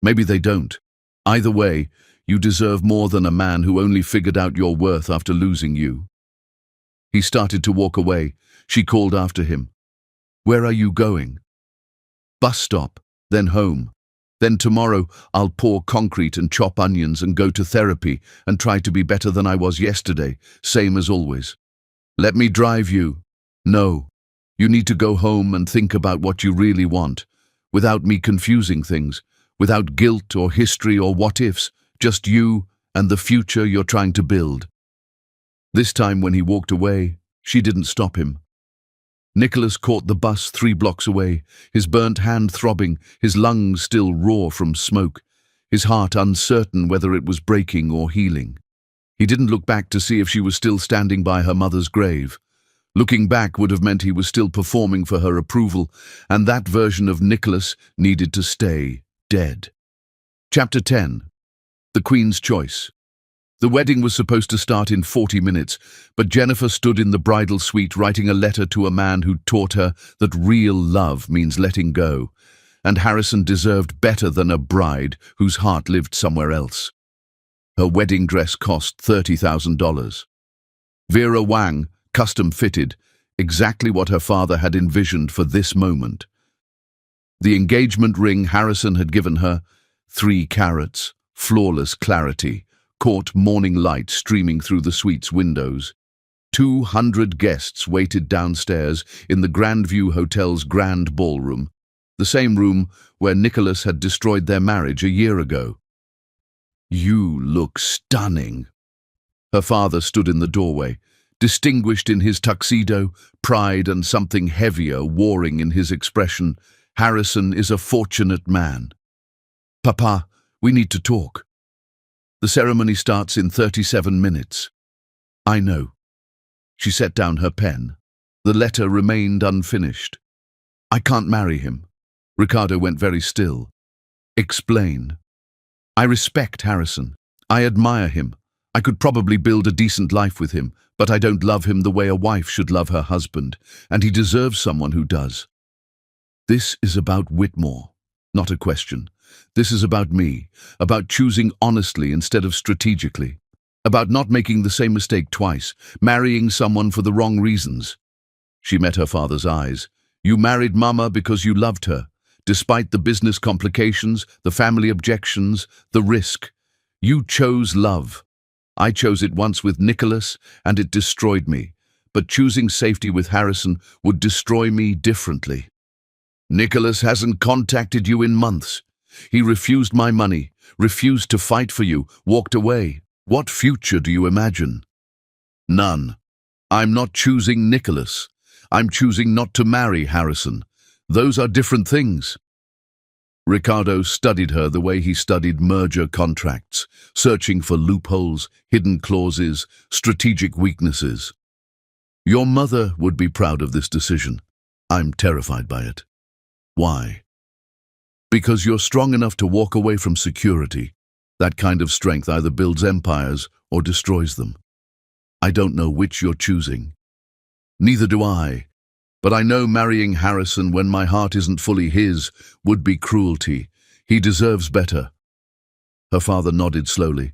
Maybe they don't. Either way, you deserve more than a man who only figured out your worth after losing you. He started to walk away. She called after him. Where are you going? Bus stop, then home. Then tomorrow I'll pour concrete and chop onions and go to therapy and try to be better than I was yesterday, same as always. Let me drive you. No. You need to go home and think about what you really want, without me confusing things, without guilt or history or what-ifs, just you and the future you're trying to build. This time when he walked away, she didn't stop him. Nicholas caught the bus 3 blocks away, his burnt hand throbbing, his lungs still raw from smoke, his heart uncertain whether it was breaking or healing. He didn't look back to see if she was still standing by her mother's grave. Looking back would have meant he was still performing for her approval, and that version of Nicholas needed to stay dead. Chapter 10. The Queen's Choice. The wedding was supposed to start in 40 minutes, but Jennifer stood in the bridal suite writing a letter to a man who taught her that real love means letting go, and Harrison deserved better than a bride whose heart lived somewhere else. Her wedding dress cost $30,000. Vera Wang, custom-fitted, exactly what her father had envisioned for this moment. The engagement ring Harrison had given her, 3 carats, flawless clarity, caught morning light streaming through the suite's windows. 200 guests waited downstairs in the Grandview Hotel's grand ballroom, the same room where Nicholas had destroyed their marriage a year ago. "You look stunning." Her father stood in the doorway, distinguished in his tuxedo, pride and something heavier warring in his expression. "Harrison is a fortunate man." "Papa, we need to talk. The ceremony starts in 37 minutes. "I know." She set down her pen. The letter remained unfinished. "I can't marry him." Ricardo went very still. "Explain." "I respect Harrison. I admire him. I could probably build a decent life with him, but I don't love him the way a wife should love her husband, and he deserves someone who does." "This is about Whitmore, not a question. This is about me, about choosing honestly instead of strategically, about not making the same mistake twice, marrying someone for the wrong reasons." She met her father's eyes. "You married Mama because you loved her, despite the business complications, the family objections, the risk. You chose love. I chose it once with Nicholas, and it destroyed me. But choosing safety with Harrison would destroy me differently. Nicholas hasn't contacted you in months. He refused my money, refused to fight for you, walked away. What future do you imagine?" "None. I'm not choosing Nicholas. I'm choosing not to marry Harrison. Those are different things." Ricardo studied her the way he studied merger contracts, searching for loopholes, hidden clauses, strategic weaknesses. "Your mother would be proud of this decision. I'm terrified by it." "Why?" "Because you're strong enough to walk away from security. That kind of strength either builds empires or destroys them. I don't know which you're choosing." "Neither do I. But I know marrying Harrison when my heart isn't fully his would be cruelty. He deserves better." Her father nodded slowly.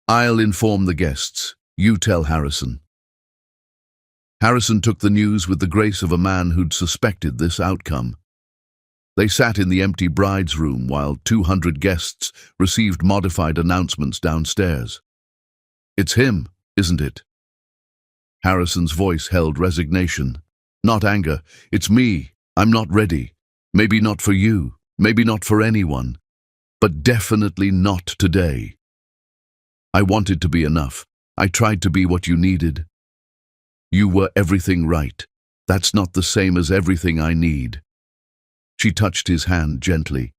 "I'll inform the guests. You tell Harrison." Harrison took the news with the grace of a man who'd suspected this outcome. They sat in the empty bride's room while 200 guests received modified announcements downstairs. "It's him, isn't it?" Harrison's voice held resignation. "Not anger. It's me. I'm not ready. Maybe not for you. Maybe not for anyone. But definitely not today. I wanted to be enough. I tried to be what you needed. You were everything right. That's not the same as everything I need." She touched his hand gently.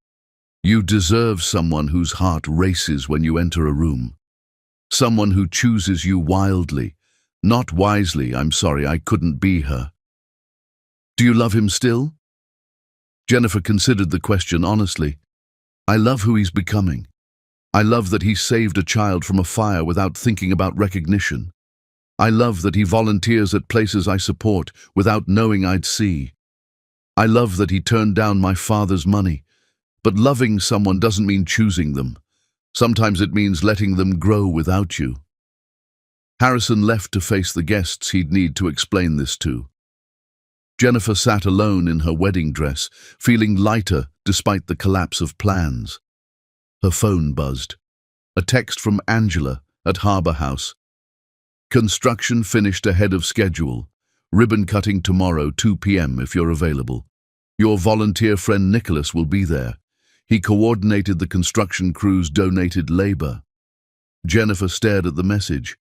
"You deserve someone whose heart races when you enter a room. Someone who chooses you wildly, not wisely. I'm sorry, I couldn't be her." "Do you love him still?" Jennifer considered the question honestly. "I love who he's becoming. I love that he saved a child from a fire without thinking about recognition. I love that he volunteers at places I support without knowing I'd see. I love that he turned down my father's money. But loving someone doesn't mean choosing them. Sometimes it means letting them grow without you." Harrison left to face the guests he'd need to explain this to. Jennifer sat alone in her wedding dress, feeling lighter despite the collapse of plans. Her phone buzzed. A text from Angela at Harbour House. "Construction finished ahead of schedule. Ribbon cutting tomorrow, 2 p.m. if you're available. Your volunteer friend Nicholas will be there. He coordinated the construction crew's donated labor." Jennifer stared at the message.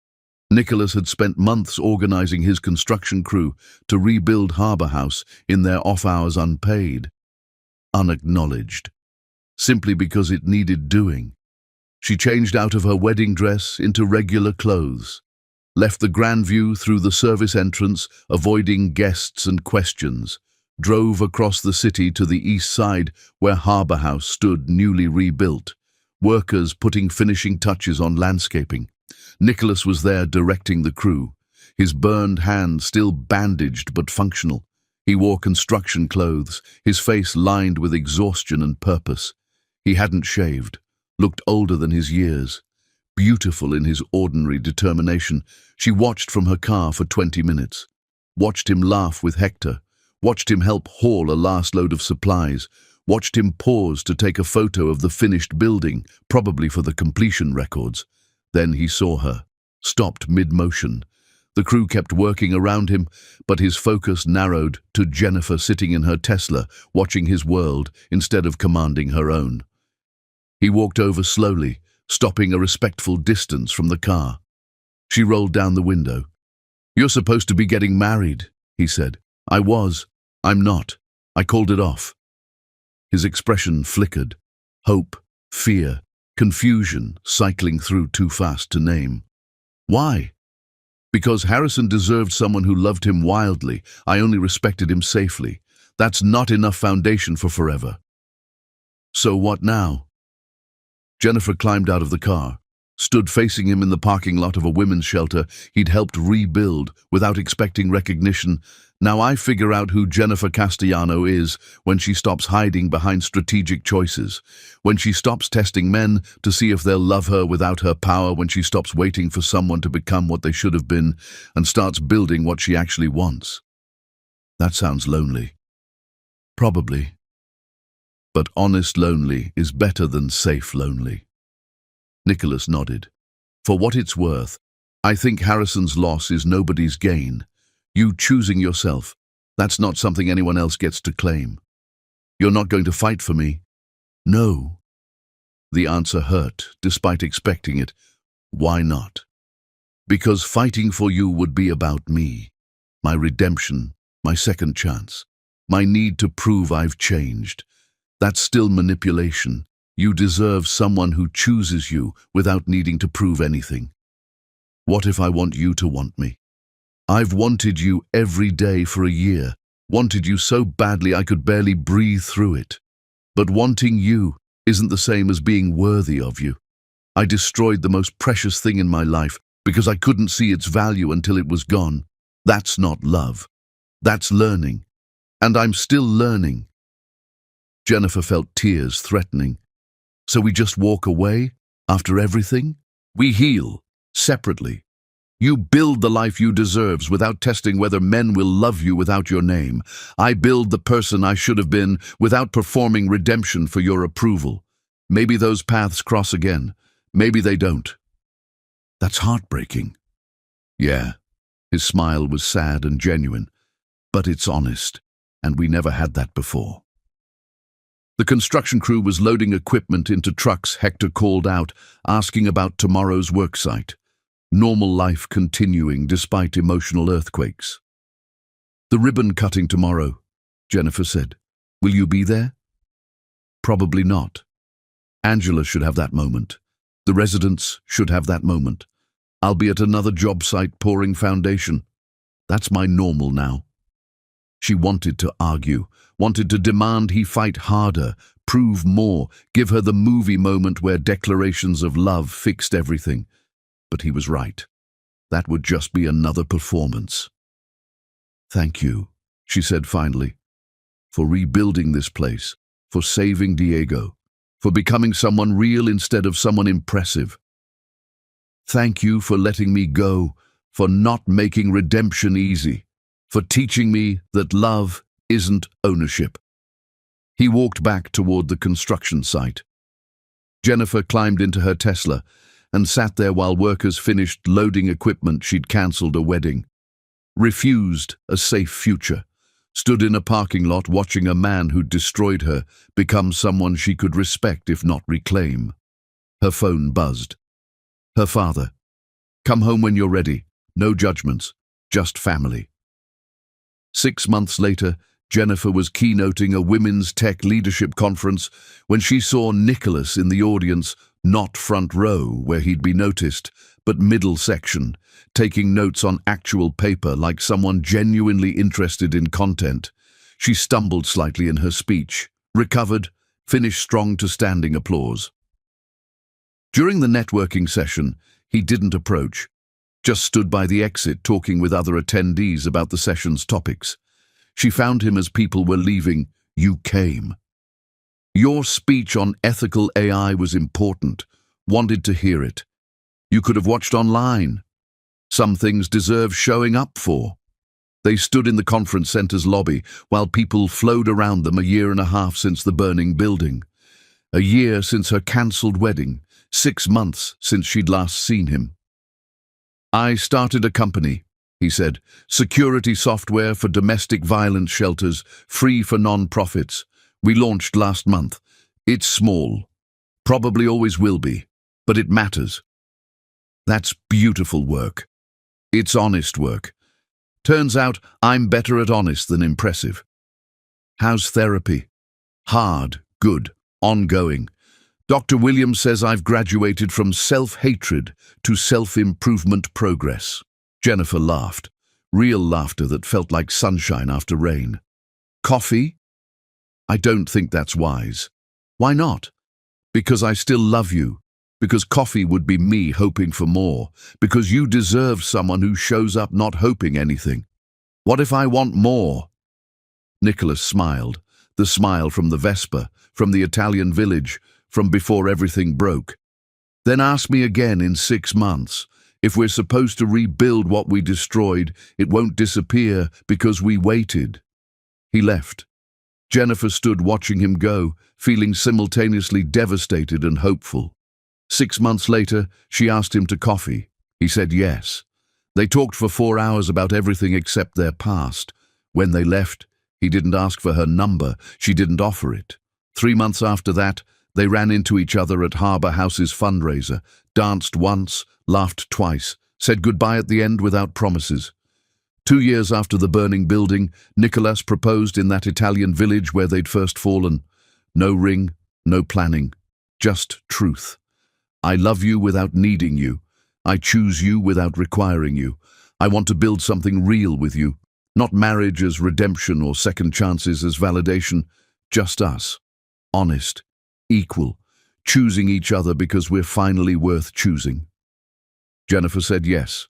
Nicholas had spent months organizing his construction crew to rebuild Harbour House in their off-hours unpaid. Unacknowledged. Simply because it needed doing. She changed out of her wedding dress into regular clothes, left the Grandview through the service entrance, avoiding guests and questions, drove across the city to the east side where Harbour House stood newly rebuilt, workers putting finishing touches on landscaping. Nicholas was there directing the crew, his burned hand still bandaged but functional. He wore construction clothes, his face lined with exhaustion and purpose. He hadn't shaved, looked older than his years. Beautiful in his ordinary determination, she watched from her car for 20 minutes. watched him laugh with Hector, watched him help haul a last load of supplies, watched him pause to take a photo of the finished building, probably for the completion records. Then he saw her, stopped mid-motion. The crew kept working around him, but his focus narrowed to Jennifer sitting in her Tesla, watching his world instead of commanding her own. He walked over slowly, stopping a respectful distance from the car. She rolled down the window. "You're supposed to be getting married," he said. "I was. I'm not. I called it off." His expression flickered. Hope, fear, confusion cycling through too fast to name. "Why?" "Because Harrison deserved someone who loved him wildly. I only respected him safely. That's not enough foundation for forever." "So what now?" Jennifer climbed out of the car, stood facing him in the parking lot of a women's shelter he'd helped rebuild without expecting recognition. "Now I figure out who Jennifer Castellano is when she stops hiding behind strategic choices, when she stops testing men to see if they'll love her without her power, when she stops waiting for someone to become what they should have been and starts building what she actually wants." That sounds lonely. Probably. But honest lonely is better than safe lonely. Nicholas nodded. "For what it's worth, I think Harrison's loss is nobody's gain. You choosing yourself, that's not something anyone else gets to claim. You're not going to fight for me?" "No." The answer hurt, despite expecting it. "Why not?" "Because fighting for you would be about me, my redemption, my second chance, my need to prove I've changed. That's still manipulation. You deserve someone who chooses you without needing to prove anything." "What if I want you to want me? I've wanted you every day for a year, wanted you so badly I could barely breathe through it. But wanting you isn't the same as being worthy of you. I destroyed the most precious thing in my life because I couldn't see its value until it was gone. That's not love. That's learning. And I'm still learning." Jennifer felt tears threatening. "So we just walk away after everything? We heal, separately. You build the life you deserve without testing whether men will love you without your name. I build the person I should have been without performing redemption for your approval. Maybe those paths cross again. Maybe they don't." "That's heartbreaking." "Yeah." His smile was sad and genuine. "But it's honest, and we never had that before." The construction crew was loading equipment into trucks. Hector called out, asking about tomorrow's worksite. Normal life continuing despite emotional earthquakes. "The ribbon cutting tomorrow," Jennifer said. "Will you be there?" "Probably not. Angela should have that moment. The residents should have that moment. I'll be at another job site pouring foundation. That's my normal now." She wanted to argue, wanted to demand he fight harder, prove more, give her the movie moment where declarations of love fixed everything. But he was right. That would just be another performance. "Thank you," she said finally, "for rebuilding this place, for saving Diego, for becoming someone real instead of someone impressive. Thank you for letting me go, for not making redemption easy, for teaching me that love isn't ownership." He walked back toward the construction site. Jennifer climbed into her Tesla and sat there while workers finished loading equipment. She'd cancelled a wedding, refused a safe future, stood in a parking lot watching a man who'd destroyed her become someone she could respect if not reclaim. Her phone buzzed. Her father. "Come home when you're ready. No judgments, just family." 6 months later, Jennifer was keynoting a women's tech leadership conference when she saw Nicholas in the audience, not front row where he'd be noticed, but middle section, taking notes on actual paper like someone genuinely interested in content. She stumbled slightly in her speech, recovered, finished strong to standing applause. During the networking session, he didn't approach, just stood by the exit talking with other attendees about the session's topics. She found him as people were leaving. "You came. Your speech on ethical AI was important. Wanted to hear it. You could have watched online. Some things deserve showing up for." They stood in the conference center's lobby while people flowed around them, a year and a half since the burning building. A year since her cancelled wedding, 6 months since she'd last seen him. "I started a company," he said, "security software for domestic violence shelters, free for non-profits. We launched last month. It's small. Probably always will be. But it matters." That's beautiful work. It's honest work. Turns out I'm better at honest than impressive. How's therapy? Hard, good, ongoing. Dr. Williams says I've graduated from self-hatred to self-improvement progress. Jennifer laughed. Real laughter that felt like sunshine after rain. Coffee? I don't think that's wise. Why not? Because I still love you. Because coffee would be me hoping for more. Because you deserve someone who shows up not hoping anything. What if I want more? Nicholas smiled. The smile from the Vespa, from the Italian village, from before everything broke. Then ask me again in 6 months. If we're supposed to rebuild what we destroyed, it won't disappear because we waited. He left. Jennifer stood watching him go, feeling simultaneously devastated and hopeful. 6 months later, she asked him to coffee. He said yes. They talked for 4 hours about everything except their past. When they left, he didn't ask for her number. She didn't offer it. 3 months after that, they ran into each other at Harbour House's fundraiser, danced once, laughed twice, said goodbye at the end without promises. 2 years after the burning building, Nicholas proposed in that Italian village where they'd first fallen. No ring, no planning, just truth. I love you without needing you. I choose you without requiring you. I want to build something real with you. Not marriage as redemption or second chances as validation. Just us. Honest. Equal. Choosing each other because we're finally worth choosing. Jennifer said yes.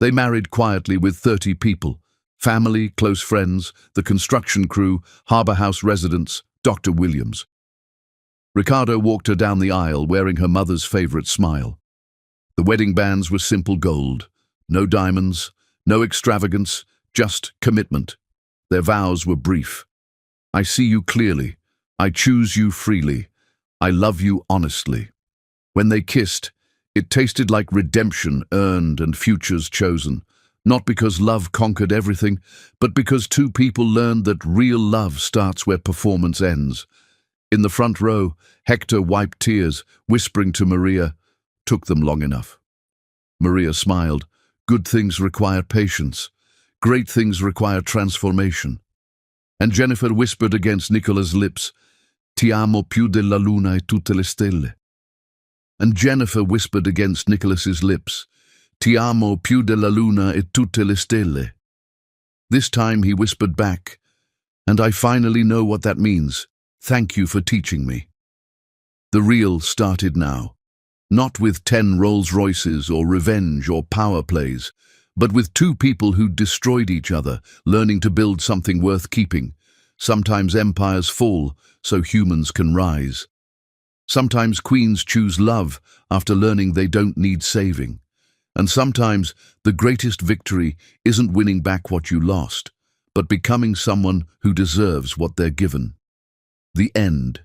They married quietly with 30 people. Family, close friends, the construction crew, Harbour House residents, Dr. Williams. Ricardo walked her down the aisle wearing her mother's favorite smile. The wedding bands were simple gold. No diamonds, no extravagance, just commitment. Their vows were brief. I see you clearly. I choose you freely. I love you honestly. When they kissed, it tasted like redemption earned and futures chosen. Not because love conquered everything, but because two people learned that real love starts where performance ends. In the front row, Hector wiped tears, whispering to Maria, "Took them long enough." Maria smiled. Good things require patience. Great things require transformation. And Jennifer whispered against Nicola's lips, "Ti amo più della luna e tutte le stelle." And Jennifer whispered against Nicholas's lips, "Ti amo più della luna e tutte le stelle." This time he whispered back, "And I finally know what that means. Thank you for teaching me." The real started now. Not with 10 Rolls-Royces or revenge or power plays, but with 2 people who destroyed each other, learning to build something worth keeping. Sometimes empires fall, so humans can rise. Sometimes queens choose love after learning they don't need saving. And sometimes the greatest victory isn't winning back what you lost, but becoming someone who deserves what they're given. The end.